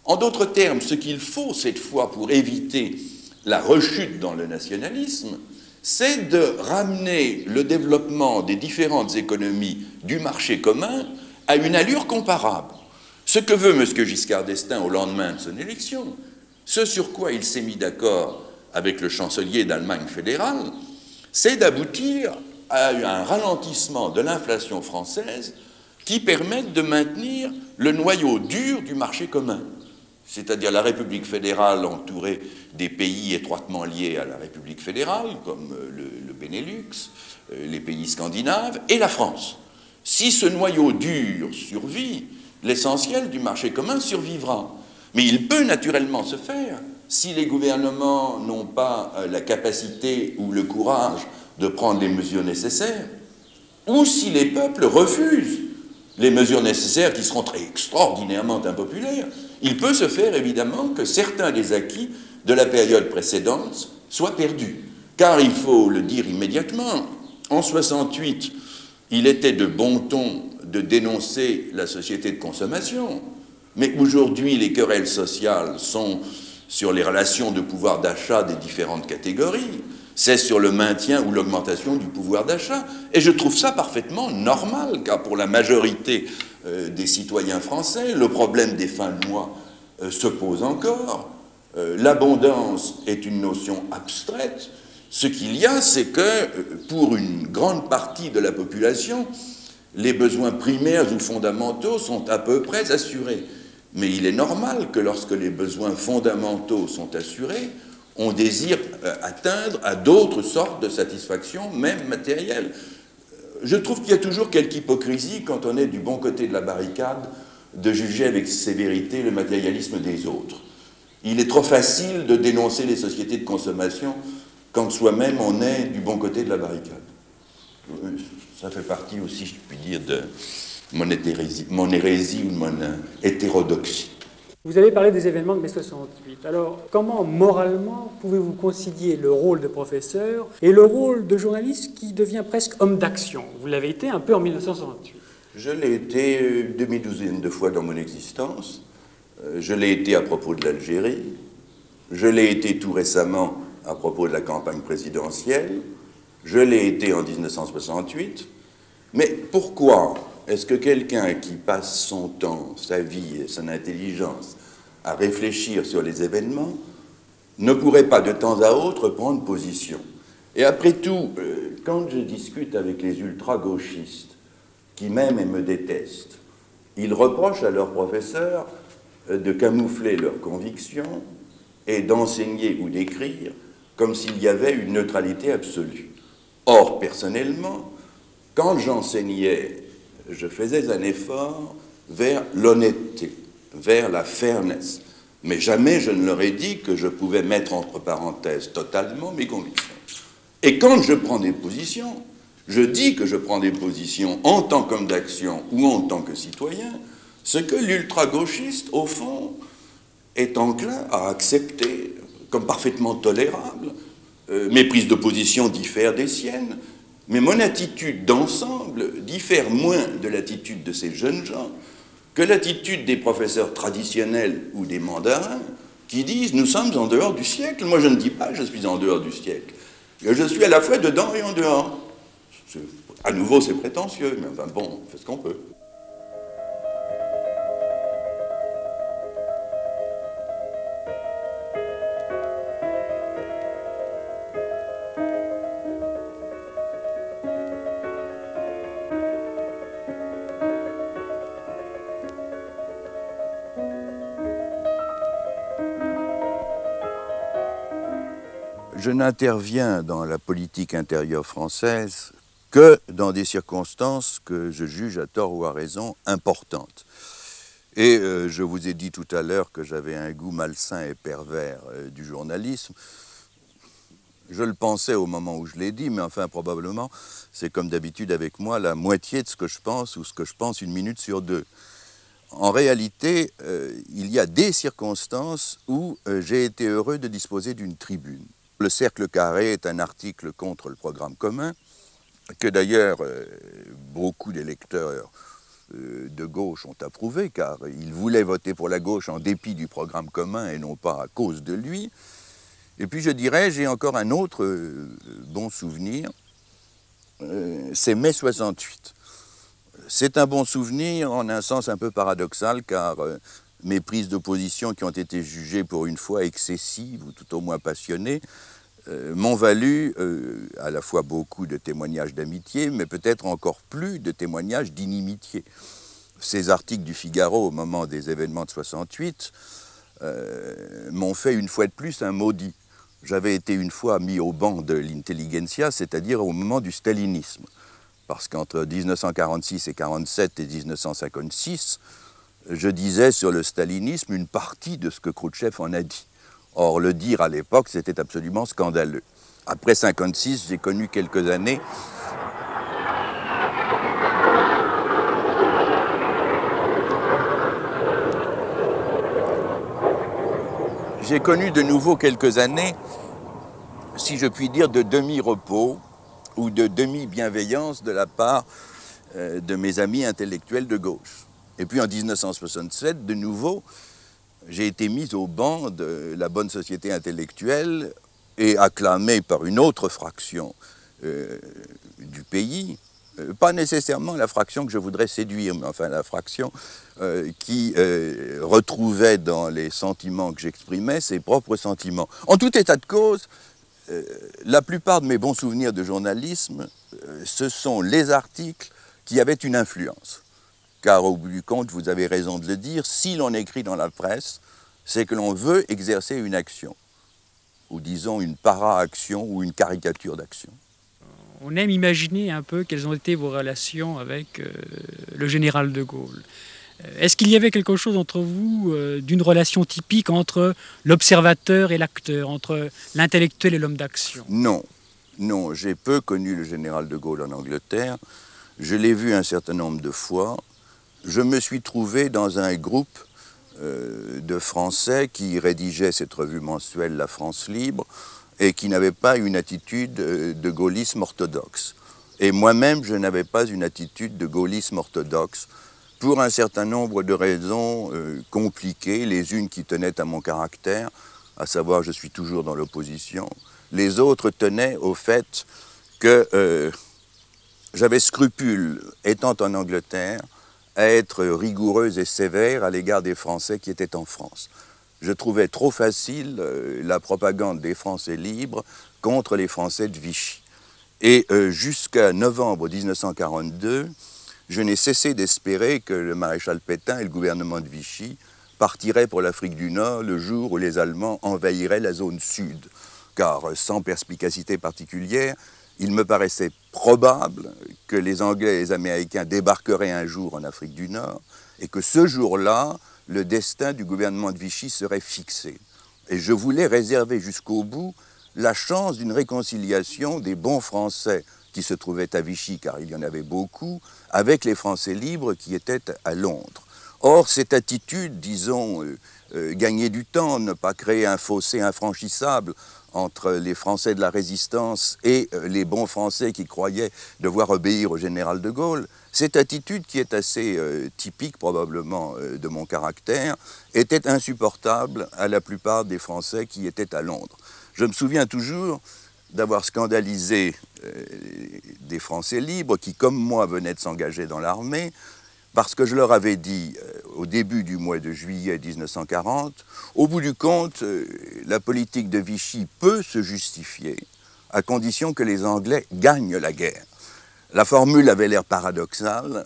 En d'autres termes, ce qu'il faut cette fois pour éviter la rechute dans le nationalisme, c'est de ramener le développement des différentes économies du marché commun à une allure comparable. Ce que veut M. Giscard d'Estaing au lendemain de son élection, ce sur quoi il s'est mis d'accord avec le chancelier d'Allemagne fédérale, c'est d'aboutir à un ralentissement de l'inflation française qui permettent de maintenir le noyau dur du marché commun, c'est-à-dire la République fédérale entourée des pays étroitement liés à la République fédérale, comme le Benelux, les pays scandinaves, et la France. Si ce noyau dur survit, l'essentiel du marché commun survivra. Mais il peut naturellement se faire si les gouvernements n'ont pas la capacité ou le courage de prendre les mesures nécessaires, ou si les peuples refusent les mesures nécessaires qui seront très extraordinairement impopulaires. Il peut se faire évidemment que certains des acquis de la période précédente soient perdus. Car il faut le dire immédiatement, en 68, il était de bon ton de dénoncer la société de consommation, mais aujourd'hui les querelles sociales sont sur les relations de pouvoir d'achat des différentes catégories, c'est sur le maintien ou l'augmentation du pouvoir d'achat. Et je trouve ça parfaitement normal, car pour la majorité des citoyens français, le problème des fins de mois se pose encore. L'abondance est une notion abstraite. Ce qu'il y a, c'est que pour une grande partie de la population, les besoins primaires ou fondamentaux sont à peu près assurés. Mais il est normal que lorsque les besoins fondamentaux sont assurés, on désire atteindre à d'autres sortes de satisfactions, même matérielles. Je trouve qu'il y a toujours quelque hypocrisie quand on est du bon côté de la barricade de juger avec sévérité le matérialisme des autres. Il est trop facile de dénoncer les sociétés de consommation quand soi-même on est du bon côté de la barricade. Ça fait partie aussi, je puis dire, de mon hérésie ou de mon hétérodoxie. Vous avez parlé des événements de mai 68. Alors, comment, moralement, pouvez-vous concilier le rôle de professeur et le rôle de journaliste qui devient presque homme d'action? Vous l'avez été un peu en 1968. Je l'ai été demi-douzaine de fois dans mon existence. Je l'ai été à propos de l'Algérie. Je l'ai été tout récemment à propos de la campagne présidentielle. Je l'ai été en 1968. Mais pourquoi est-ce que quelqu'un qui passe son temps, sa vie et son intelligence à réfléchir sur les événements ne pourrait pas de temps à autre prendre position? Et après tout, quand je discute avec les ultra-gauchistes qui m'aiment et me détestent, ils reprochent à leurs professeurs de camoufler leurs convictions et d'enseigner ou d'écrire comme s'il y avait une neutralité absolue. Or, personnellement, quand j'enseignais, je faisais un effort vers l'honnêteté, vers la fairness. Mais jamais je ne leur ai dit que je pouvais mettre entre parenthèses totalement mes convictions. Et quand je prends des positions, je dis que je prends des positions en tant qu'homme d'action ou en tant que citoyen, ce que l'ultra-gauchiste, au fond, est enclin à accepter comme parfaitement tolérable. Mes prises de position diffèrent des siennes, mais mon attitude d'ensemble diffère moins de l'attitude de ces jeunes gens que l'attitude des professeurs traditionnels ou des mandarins qui disent « nous sommes en dehors du siècle ». Moi, je ne dis pas que je suis en dehors du siècle. Je suis à la fois dedans et en dehors. À nouveau, c'est prétentieux, mais enfin bon, on fait ce qu'on peut. Je n'interviens dans la politique intérieure française que dans des circonstances que je juge à tort ou à raison importantes. Et je vous ai dit tout à l'heure que j'avais un goût malsain et pervers du journalisme. Je le pensais au moment où je l'ai dit, mais enfin probablement, c'est comme d'habitude avec moi, la moitié de ce que je pense ou ce que je pense une minute sur deux. En réalité, il y a des circonstances où j'ai été heureux de disposer d'une tribune. Le Cercle Carré est un article contre le programme commun, que d'ailleurs beaucoup d'électeurs de gauche ont approuvé, car ils voulaient voter pour la gauche en dépit du programme commun et non pas à cause de lui. Et puis je dirais, j'ai encore un autre bon souvenir, c'est mai 68. C'est un bon souvenir en un sens un peu paradoxal, car mes prises de position qui ont été jugées pour une fois excessives ou tout au moins passionnées m'ont valu à la fois beaucoup de témoignages d'amitié, mais peut-être encore plus de témoignages d'inimitié. Ces articles du Figaro au moment des événements de 68 m'ont fait une fois de plus un maudit. J'avais été une fois mis au banc de l'intelligentsia, c'est-à-dire au moment du stalinisme. Parce qu'entre 1946 et 1947 et 1956, je disais sur le stalinisme une partie de ce que Khrouchtchev en a dit. Or, le dire à l'époque, c'était absolument scandaleux. Après 1956, j'ai connu quelques années de nouveau quelques années, si je puis dire, de demi-repos ou de demi-bienveillance de la part de mes amis intellectuels de gauche. Et puis en 1967, de nouveau, j'ai été mis au banc de la bonne société intellectuelle et acclamé par une autre fraction du pays, pas nécessairement la fraction que je voudrais séduire, mais enfin la fraction qui retrouvait dans les sentiments que j'exprimais ses propres sentiments. En tout état de cause, la plupart de mes bons souvenirs de journalisme, ce sont les articles qui avaient une influence. Car au bout du compte, vous avez raison de le dire, si l'on écrit dans la presse, c'est que l'on veut exercer une action, ou disons une para-action ou une caricature d'action. On aime imaginer un peu quelles ont été vos relations avec le général de Gaulle. Est-ce qu'il y avait quelque chose entre vous d'une relation typique entre l'observateur et l'acteur, entre l'intellectuel et l'homme d'action? Non, non, j'ai peu connu le général de Gaulle en Angleterre. Je l'ai vu un certain nombre de fois. Je me suis trouvé dans un groupe de Français qui rédigeait cette revue mensuelle La France libre et qui n'avait pas une attitude de gaullisme orthodoxe. Et moi-même, je n'avais pas une attitude de gaullisme orthodoxe pour un certain nombre de raisons compliquées, les unes qui tenaient à mon caractère, à savoir je suis toujours dans l'opposition, les autres tenaient au fait que j'avais scrupule, étant en Angleterre, à être rigoureuse et sévère à l'égard des Français qui étaient en France. Je trouvais trop facile la propagande des Français libres contre les Français de Vichy. Et jusqu'à novembre 1942, je n'ai cessé d'espérer que le maréchal Pétain et le gouvernement de Vichy partiraient pour l'Afrique du Nord le jour où les Allemands envahiraient la zone sud. Car sans perspicacité particulière, il me paraissait probable que les Anglais et les Américains débarqueraient un jour en Afrique du Nord et que ce jour-là, le destin du gouvernement de Vichy serait fixé. Et je voulais réserver jusqu'au bout la chance d'une réconciliation des bons Français qui se trouvaient à Vichy, car il y en avait beaucoup, avec les Français libres qui étaient à Londres. Or, cette attitude, disons, gagner du temps, ne pas créer un fossé infranchissable entre les Français de la Résistance et les bons Français qui croyaient devoir obéir au général de Gaulle, cette attitude qui est assez typique probablement de mon caractère, était insupportable à la plupart des Français qui étaient à Londres. Je me souviens toujours d'avoir scandalisé des Français libres qui, comme moi, venaient de s'engager dans l'armée, parce que je leur avais dit, au début du mois de juillet 1940, au bout du compte, la politique de Vichy peut se justifier à condition que les Anglais gagnent la guerre. La formule avait l'air paradoxale,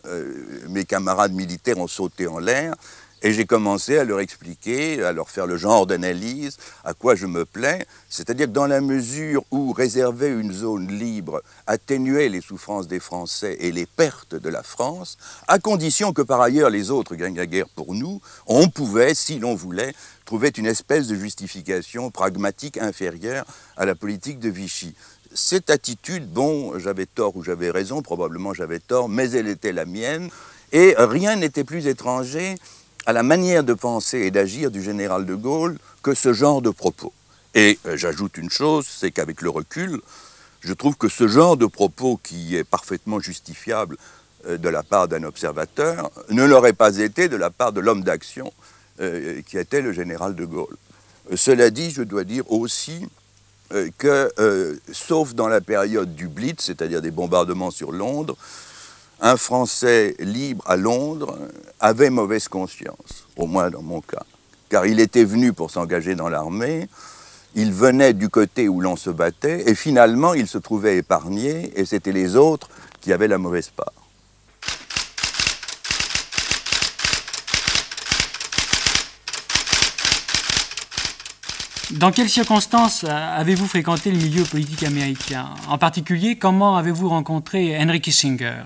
mes camarades militaires ont sauté en l'air, et j'ai commencé à leur expliquer, à leur faire le genre d'analyse à quoi je me plais, c'est-à-dire que dans la mesure où réserver une zone libre atténuait les souffrances des Français et les pertes de la France, à condition que par ailleurs les autres gagnent la guerre pour nous, on pouvait, si l'on voulait, trouver une espèce de justification pragmatique inférieure à la politique de Vichy. Cette attitude, bon, j'avais tort ou j'avais raison, probablement j'avais tort, mais elle était la mienne, et rien n'était plus étranger à la manière de penser et d'agir du général de Gaulle que ce genre de propos. Et j'ajoute une chose, c'est qu'avec le recul, je trouve que ce genre de propos qui est parfaitement justifiable de la part d'un observateur ne l'aurait pas été de la part de l'homme d'action qui était le général de Gaulle. Cela dit, je dois dire aussi que, sauf dans la période du Blitz, c'est-à-dire des bombardements sur Londres, un Français libre à Londres avait mauvaise conscience, au moins dans mon cas. Car il était venu pour s'engager dans l'armée, Il venait du côté où l'on se battait, et finalement, il se trouvait épargné, et c'était les autres qui avaient la mauvaise part. Dans quelles circonstances avez-vous fréquenté le milieu politique américain? En particulier, comment avez-vous rencontré Henry Kissinger?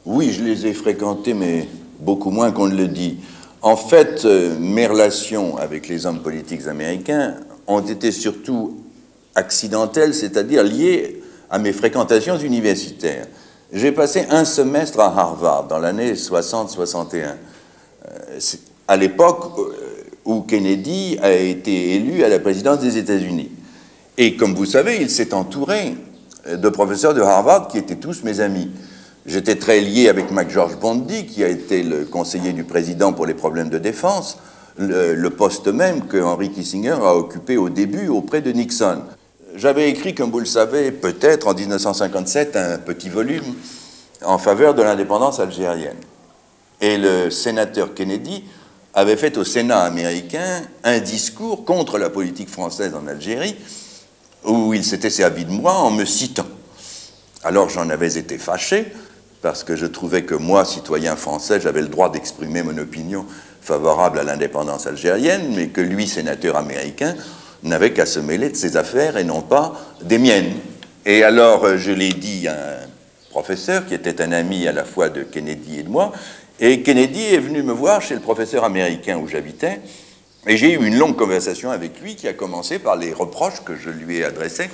Oui, je les ai fréquentés, mais beaucoup moins qu'on ne le dit. En fait, mes relations avec les hommes politiques américains ont été surtout accidentelles, c'est-à-dire liées à mes fréquentations universitaires. J'ai passé un semestre à Harvard dans l'année 60-61, à l'époque où Kennedy a été élu à la présidence des États-Unis. Et comme vous savez, il s'est entouré de professeurs de Harvard qui étaient tous mes amis. J'étais très lié avec McGeorge Bundy, qui a été le conseiller du président pour les problèmes de défense, le poste même que Henry Kissinger a occupé au début auprès de Nixon. J'avais écrit, comme vous le savez, peut-être en 1957, un petit volume en faveur de l'indépendance algérienne. Et le sénateur Kennedy avait fait au Sénat américain un discours contre la politique française en Algérie, où il s'était servi de moi en me citant. Alors j'en avais été fâché, parce que je trouvais que moi, citoyen français, j'avais le droit d'exprimer mon opinion favorable à l'indépendance algérienne, mais que lui, sénateur américain, n'avait qu'à se mêler de ses affaires et non pas des miennes. Et alors, je l'ai dit à un professeur qui était un ami à la fois de Kennedy et de moi, et Kennedy est venu me voir chez le professeur américain où j'habitais, et j'ai eu une longue conversation avec lui qui a commencé par les reproches que je lui ai adressés,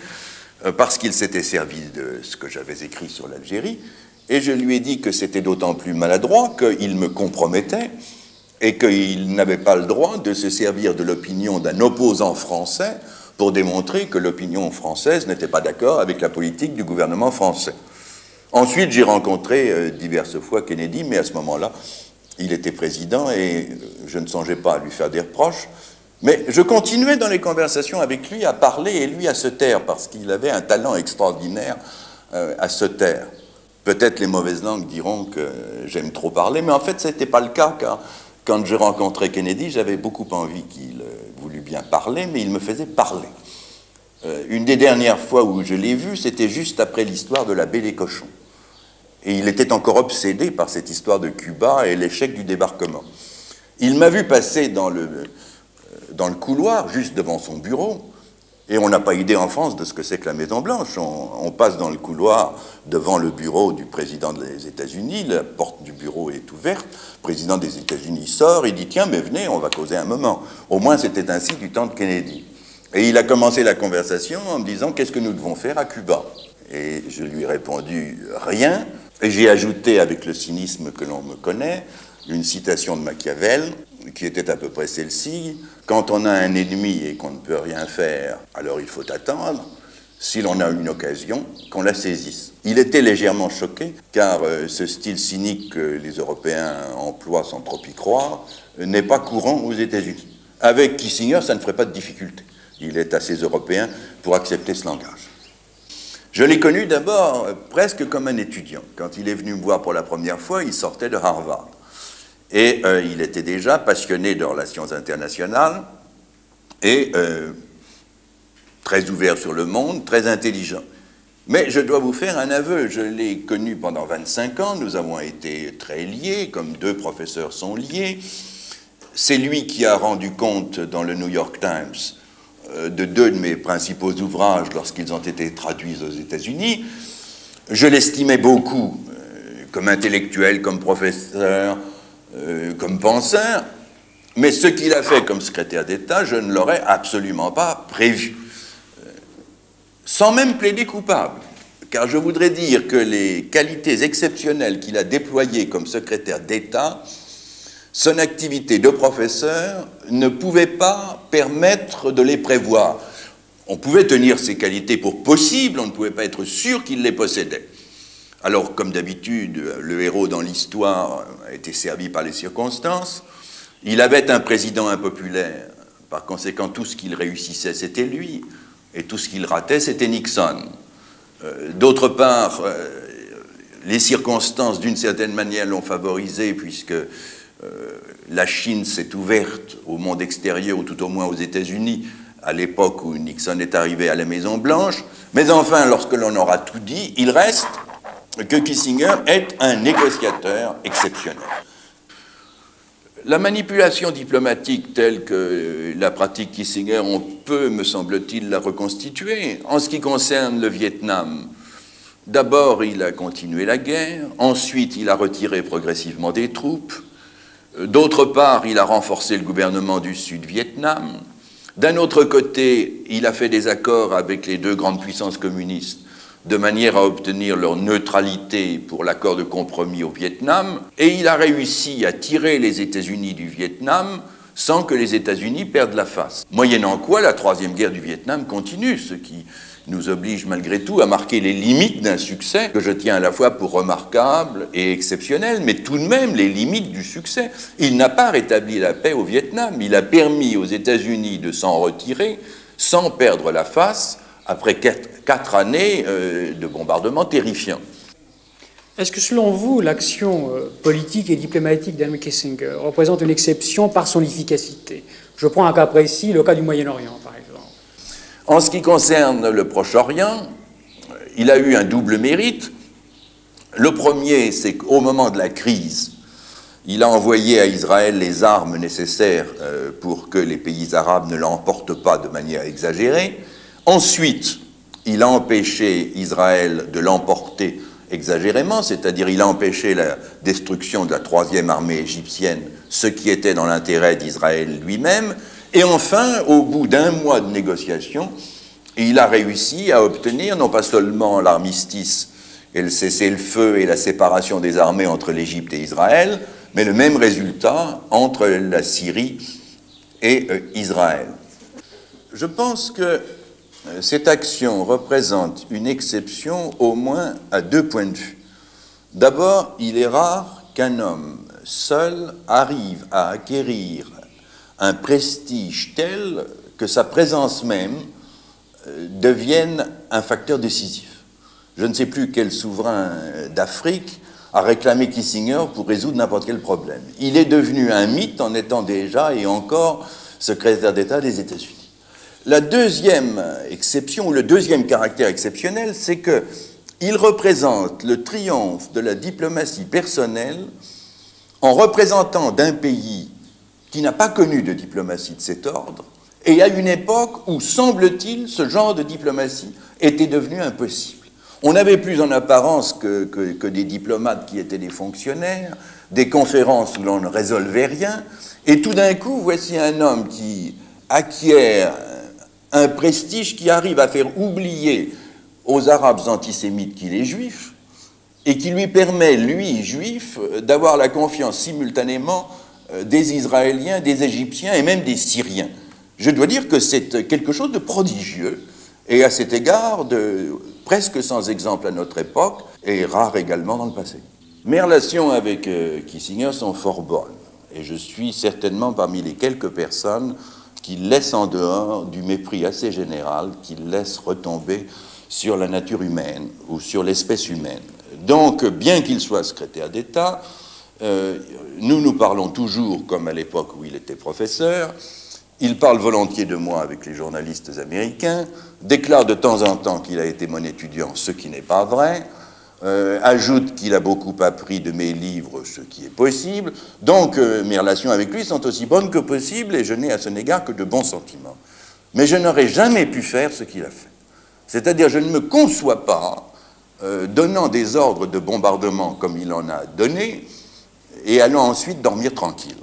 parce qu'il s'était servi de ce que j'avais écrit sur l'Algérie, et je lui ai dit que c'était d'autant plus maladroit qu'il me compromettait et qu'il n'avait pas le droit de se servir de l'opinion d'un opposant français pour démontrer que l'opinion française n'était pas d'accord avec la politique du gouvernement français. Ensuite, j'ai rencontré diverses fois Kennedy, mais à ce moment-là, il était président et je ne songeais pas à lui faire des reproches. Mais je continuais dans les conversations avec lui à parler et lui à se taire, parce qu'il avait un talent extraordinaire à se taire. Peut-être les mauvaises langues diront que j'aime trop parler, mais en fait, ce n'était pas le cas, car quand je rencontrais Kennedy, j'avais beaucoup envie qu'il voulût bien parler, mais il me faisait parler. Une des dernières fois où je l'ai vu, c'était juste après l'histoire de la baie des cochons. Et il était encore obsédé par cette histoire de Cuba et l'échec du débarquement. Il m'a vu passer dans le couloir, juste devant son bureau, et on n'a pas idée en France de ce que c'est que la Maison-Blanche. On passe dans le couloir devant le bureau du président des États-Unis, la porte du bureau est ouverte, le président des États-Unis sort, il dit « Tiens, mais venez, on va causer un moment ». Au moins, c'était ainsi du temps de Kennedy. Et il a commencé la conversation en me disant « Qu'est-ce que nous devons faire à Cuba ?» Et je lui ai répondu « Rien ». Et j'ai ajouté, avec le cynisme que l'on me connaît, une citation de Machiavel, qui était à peu près celle-ci. Quand on a un ennemi et qu'on ne peut rien faire, alors il faut attendre, si l'on a une occasion, qu'on la saisisse. Il était légèrement choqué, car ce style cynique que les Européens emploient sans trop y croire n'est pas courant aux États-Unis. Avec Kissinger, ça ne ferait pas de difficulté. Il est assez européen pour accepter ce langage. Je l'ai connu d'abord presque comme un étudiant. Quand il est venu me voir pour la première fois, il sortait de Harvard. Et il était déjà passionné de relations internationales et très ouvert sur le monde, très intelligent. Mais je dois vous faire un aveu, je l'ai connu pendant 25 ans, nous avons été très liés, comme deux professeurs sont liés. C'est lui qui a rendu compte dans le New York Times de deux de mes principaux ouvrages lorsqu'ils ont été traduits aux États-Unis. Je l'estimais beaucoup comme intellectuel, comme professeur, comme penseur, mais ce qu'il a fait comme secrétaire d'État, je ne l'aurais absolument pas prévu. Sans même plaider coupable, car je voudrais dire que les qualités exceptionnelles qu'il a déployées comme secrétaire d'État, son activité de professeur ne pouvait pas permettre de les prévoir. On pouvait tenir ces qualités pour possibles, on ne pouvait pas être sûr qu'il les possédait. Alors, comme d'habitude, le héros dans l'histoire a été servi par les circonstances. Il avait un président impopulaire. Par conséquent, tout ce qu'il réussissait, c'était lui. Et tout ce qu'il ratait, c'était Nixon. D'autre part, les circonstances, d'une certaine manière, l'ont favorisé, puisque la Chine s'est ouverte au monde extérieur, ou tout au moins aux États-Unis, à l'époque où Nixon est arrivé à la Maison-Blanche. Mais enfin, lorsque l'on aura tout dit, il reste que Kissinger est un négociateur exceptionnel. La manipulation diplomatique telle que la pratique Kissinger, on peut, me semble-t-il, la reconstituer. En ce qui concerne le Vietnam, d'abord, il a continué la guerre, ensuite, il a retiré progressivement des troupes, d'autre part, il a renforcé le gouvernement du Sud-Vietnam, d'un autre côté, il a fait des accords avec les deux grandes puissances communistes de manière à obtenir leur neutralité pour l'accord de compromis au Vietnam, et il a réussi à tirer les États-Unis du Vietnam sans que les États-Unis perdent la face. Moyennant quoi, la troisième guerre du Vietnam continue, ce qui nous oblige malgré tout à marquer les limites d'un succès que je tiens à la fois pour remarquable et exceptionnel, mais tout de même les limites du succès. Il n'a pas rétabli la paix au Vietnam, il a permis aux États-Unis de s'en retirer sans perdre la face, après 4 années de bombardements terrifiants. Est-ce que selon vous, l'action politique et diplomatique d'Henry Kissinger représente une exception par son efficacité? Je prends un cas précis, le cas du Moyen-Orient, par exemple. En ce qui concerne le Proche-Orient, il a eu un double mérite. Le premier, c'est qu'au moment de la crise, il a envoyé à Israël les armes nécessaires pour que les pays arabes ne l'emportent pas de manière exagérée. Ensuite, il a empêché Israël de l'emporter exagérément, c'est-à-dire il a empêché la destruction de la troisième armée égyptienne, ce qui était dans l'intérêt d'Israël lui-même. Et enfin, au bout d'un mois de négociations, il a réussi à obtenir non pas seulement l'armistice et le cessez-le-feu et la séparation des armées entre l'Égypte et Israël, mais le même résultat entre la Syrie et Israël. Je pense que cette action représente une exception au moins à 2 points de vue. D'abord, il est rare qu'un homme seul arrive à acquérir un prestige tel que sa présence même devienne un facteur décisif. Je ne sais plus quel souverain d'Afrique a réclamé Kissinger pour résoudre n'importe quel problème. Il est devenu un mythe en étant déjà et encore secrétaire d'État des États-Unis. La deuxième exception, ou le deuxième caractère exceptionnel, c'est qu'il représente le triomphe de la diplomatie personnelle en représentant d'un pays qui n'a pas connu de diplomatie de cet ordre, et à une époque où, semble-t-il, ce genre de diplomatie était devenu impossible. On n'avait plus en apparence que des diplomates qui étaient des fonctionnaires, des conférences où l'on ne résolvait rien, et tout d'un coup, voici un homme qui acquiert un prestige qui arrive à faire oublier aux Arabes antisémites qu'il est juif, et qui lui permet, lui, juif, d'avoir la confiance simultanément des Israéliens, des Égyptiens et même des Syriens. Je dois dire que c'est quelque chose de prodigieux, et à cet égard, presque sans exemple à notre époque, et rare également dans le passé. Mes relations avec Kissinger sont fort bonnes, et je suis certainement parmi les quelques personnes qui laissent en dehors du mépris assez général, qui laissent retomber sur la nature humaine ou sur l'espèce humaine. Donc, bien qu'il soit secrétaire d'État, nous parlons toujours comme à l'époque où il était professeur. Il parle volontiers de moi avec les journalistes américains, déclare de temps en temps qu'il a été mon étudiant, ce qui n'est pas vrai, ajoute qu'il a beaucoup appris de mes livres, ce qui est possible. Donc, mes relations avec lui sont aussi bonnes que possible et je n'ai à son égard que de bons sentiments. Mais je n'aurais jamais pu faire ce qu'il a fait. C'est-à-dire, je ne me conçois pas donnant des ordres de bombardement comme il en a donné et allant ensuite dormir tranquille.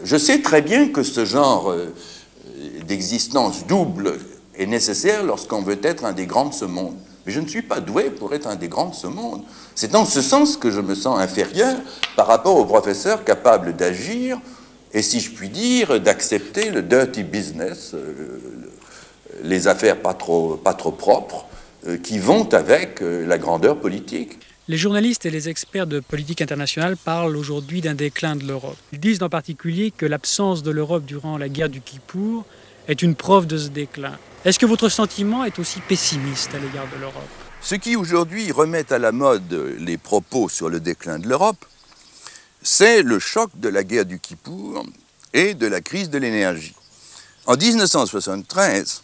Je sais très bien que ce genre d'existence double est nécessaire lorsqu'on veut être un des grands de ce monde. Mais je ne suis pas doué pour être un des grands de ce monde. C'est dans ce sens que je me sens inférieur par rapport aux professeurs capables d'agir et, si je puis dire, d'accepter le dirty business, les affaires pas trop propres, qui vont avec la grandeur politique. Les journalistes et les experts de politique internationale parlent aujourd'hui d'un déclin de l'Europe. Ils disent en particulier que l'absence de l'Europe durant la guerre du Kippour est une preuve de ce déclin. Est-ce que votre sentiment est aussi pessimiste à l'égard de l'Europe? Ce qui aujourd'hui remet à la mode les propos sur le déclin de l'Europe, c'est le choc de la guerre du Kippour et de la crise de l'énergie. En 1973,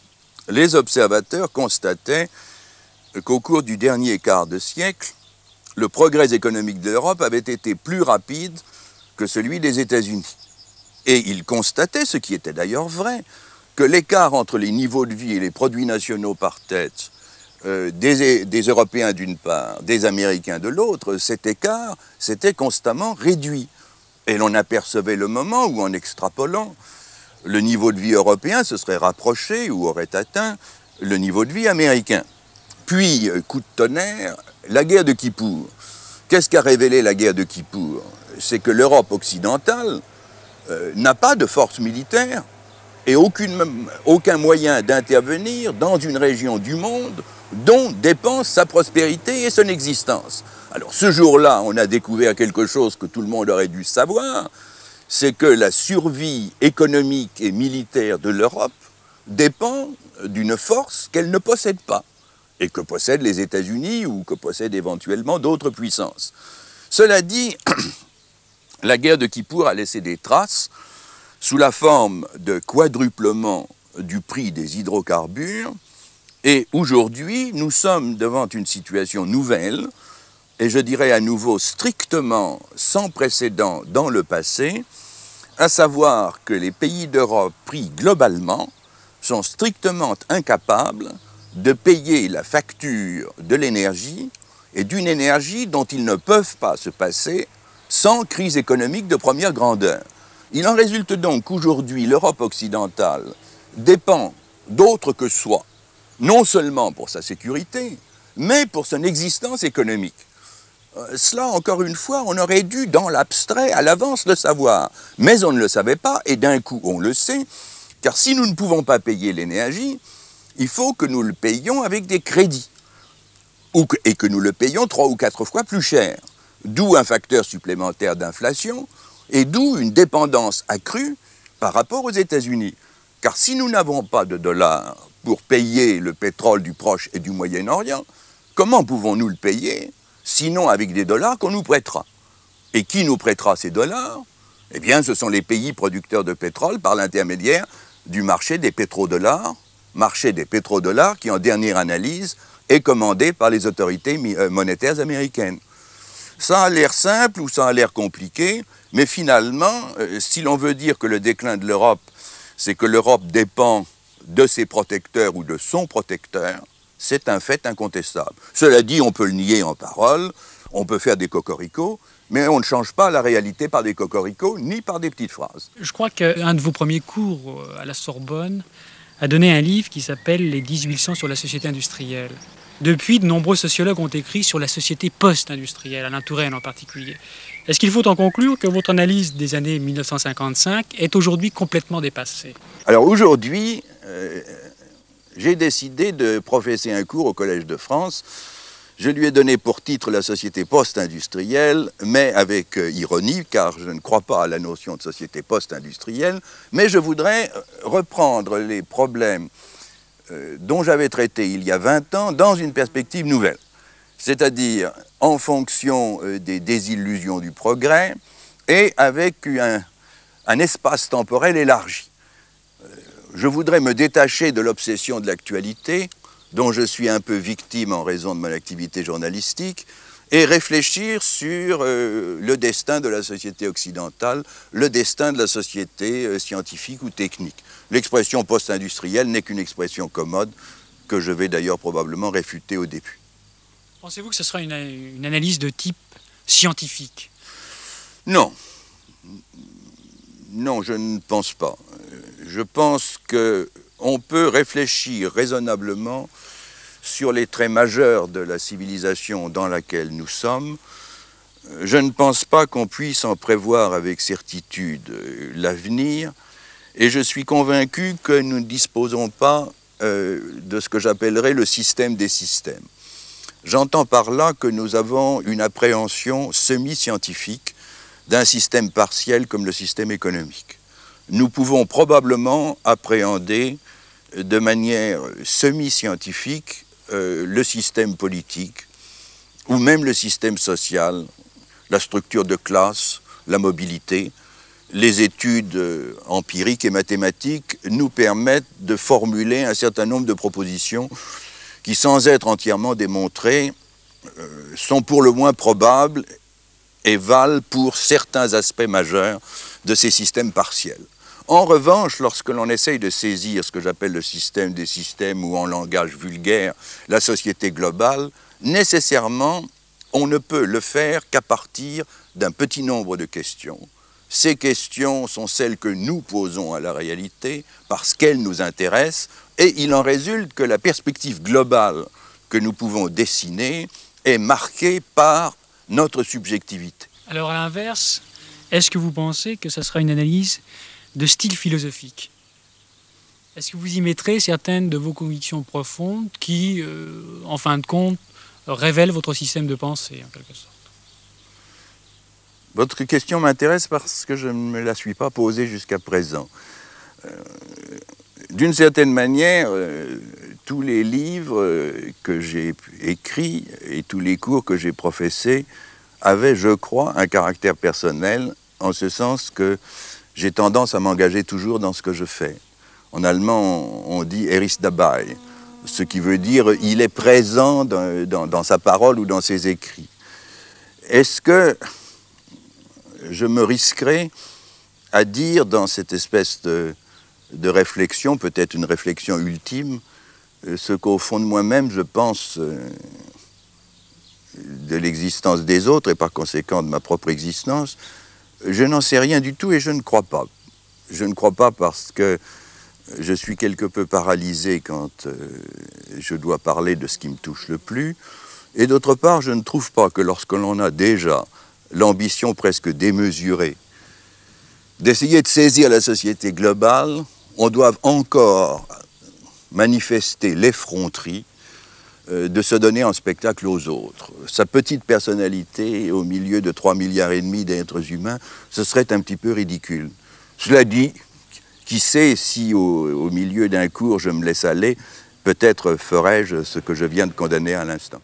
les observateurs constataient qu'au cours du dernier quart de siècle, le progrès économique de l'Europe avait été plus rapide que celui des États-Unis. Et ils constataient, ce qui était d'ailleurs vrai, que l'écart entre les niveaux de vie et les produits nationaux par tête des Européens d'une part, des Américains de l'autre, cet écart s'était constamment réduit. Et l'on apercevait le moment où, en extrapolant, le niveau de vie européen se serait rapproché ou aurait atteint le niveau de vie américain. Puis, coup de tonnerre, la guerre de Kippour. Qu'est-ce qu'a révélé la guerre de Kippour? C'est que l'Europe occidentale n'a pas de force militaire et aucun moyen d'intervenir dans une région du monde dont dépend sa prospérité et son existence. Alors ce jour-là, on a découvert quelque chose que tout le monde aurait dû savoir, c'est que la survie économique et militaire de l'Europe dépend d'une force qu'elle ne possède pas, et que possèdent les États-Unis ou que possèdent éventuellement d'autres puissances. Cela dit, la guerre de Kippour a laissé des traces sous la forme de quadruplement du prix des hydrocarbures, et aujourd'hui, nous sommes devant une situation nouvelle, et je dirais à nouveau strictement sans précédent dans le passé, à savoir que les pays d'Europe pris globalement sont strictement incapables de payer la facture de l'énergie, et d'une énergie dont ils ne peuvent pas se passer sans crise économique de première grandeur. Il en résulte donc qu'aujourd'hui, l'Europe occidentale dépend d'autre que soi, non seulement pour sa sécurité, mais pour son existence économique. Cela, encore une fois, on aurait dû, dans l'abstrait, à l'avance le savoir. Mais on ne le savait pas, et d'un coup, on le sait, car si nous ne pouvons pas payer l'énergie, il faut que nous le payions avec des crédits, et que nous le payons 3 ou 4 fois plus cher. D'où un facteur supplémentaire d'inflation, et d'où une dépendance accrue par rapport aux États-Unis. Car si nous n'avons pas de dollars pour payer le pétrole du Proche et du Moyen-Orient, comment pouvons-nous le payer, sinon avec des dollars qu'on nous prêtera? Et qui nous prêtera ces dollars? Eh bien, ce sont les pays producteurs de pétrole par l'intermédiaire du marché des pétrodollars, qui, en dernière analyse, est commandé par les autorités monétaires américaines. Ça a l'air simple ou ça a l'air compliqué, mais finalement, si l'on veut dire que le déclin de l'Europe, c'est que l'Europe dépend de ses protecteurs ou de son protecteur, c'est un fait incontestable. Cela dit, on peut le nier en parole, on peut faire des cocoricots, mais on ne change pas la réalité par des cocoricots, ni par des petites phrases. Je crois qu'un de vos premiers cours à la Sorbonne a donné un livre qui s'appelle « Les 18 leçons sur la société industrielle ». Depuis, de nombreux sociologues ont écrit sur la société post-industrielle, Alain Touraine en particulier. Est-ce qu'il faut en conclure que votre analyse des années 1955 est aujourd'hui complètement dépassée? Alors aujourd'hui, j'ai décidé de professer un cours au Collège de France. Je lui ai donné pour titre la société post-industrielle, mais avec ironie, car je ne crois pas à la notion de société post-industrielle, mais je voudrais reprendre les problèmes dont j'avais traité il y a 20 ans dans une perspective nouvelle, c'est-à-dire en fonction des désillusions du progrès et avec un espace temporel élargi. Je voudrais me détacher de l'obsession de l'actualité, dont je suis un peu victime en raison de mon activité journalistique, et réfléchir sur le destin de la société occidentale, le destin de la société scientifique ou technique. L'expression post-industrielle n'est qu'une expression commode, que je vais d'ailleurs probablement réfuter au début. Pensez-vous que ce sera une analyse de type scientifique? Non. Non, je ne pense pas. Je pense qu'on peut réfléchir raisonnablement sur les traits majeurs de la civilisation dans laquelle nous sommes. Je ne pense pas qu'on puisse en prévoir avec certitude l'avenir, et je suis convaincu que nous ne disposons pas de ce que j'appellerais le système des systèmes. J'entends par là que nous avons une appréhension semi-scientifique d'un système partiel comme le système économique. Nous pouvons probablement appréhender de manière semi-scientifique le système politique ou même le système social, la structure de classe, la mobilité, les études empiriques et mathématiques nous permettent de formuler un certain nombre de propositions qui, sans être entièrement démontrées, sont pour le moins probables et valent pour certains aspects majeurs de ces systèmes partiels. En revanche, lorsque l'on essaye de saisir ce que j'appelle le système des systèmes ou en langage vulgaire, la société globale, nécessairement, on ne peut le faire qu'à partir d'un petit nombre de questions. Ces questions sont celles que nous posons à la réalité parce qu'elles nous intéressent et il en résulte que la perspective globale que nous pouvons dessiner est marquée par notre subjectivité. Alors à l'inverse, est-ce que vous pensez que ça sera une analyse de style philosophique? Est-ce que vous y mettrez certaines de vos convictions profondes qui, en fin de compte, révèlent votre système de pensée, en quelque sorte? Votre question m'intéresse parce que je ne me la suis pas posée jusqu'à présent. D'une certaine manière, tous les livres que j'ai écrits et tous les cours que j'ai professés avaient, je crois, un caractère personnel, en ce sens que j'ai tendance à m'engager toujours dans ce que je fais. En allemand, on dit « er ist dabei », ce qui veut dire « il est présent dans sa parole ou dans ses écrits ». Est-ce que je me risquerais à dire dans cette espèce de réflexion, peut-être une réflexion ultime, ce qu'au fond de moi-même je pense de l'existence des autres et par conséquent de ma propre existence? Je n'en sais rien du tout et je ne crois pas. Je ne crois pas parce que je suis quelque peu paralysé quand je dois parler de ce qui me touche le plus. Et d'autre part, je ne trouve pas que lorsque l'on a déjà l'ambition presque démesurée d'essayer de saisir la société globale, on doit encore manifester l'effronterie de se donner en spectacle aux autres. Sa petite personnalité au milieu de 3,5 milliards d'êtres humains, ce serait un petit peu ridicule. Cela dit, qui sait si au milieu d'un cours je me laisse aller, peut-être ferai-je ce que je viens de condamner à l'instant.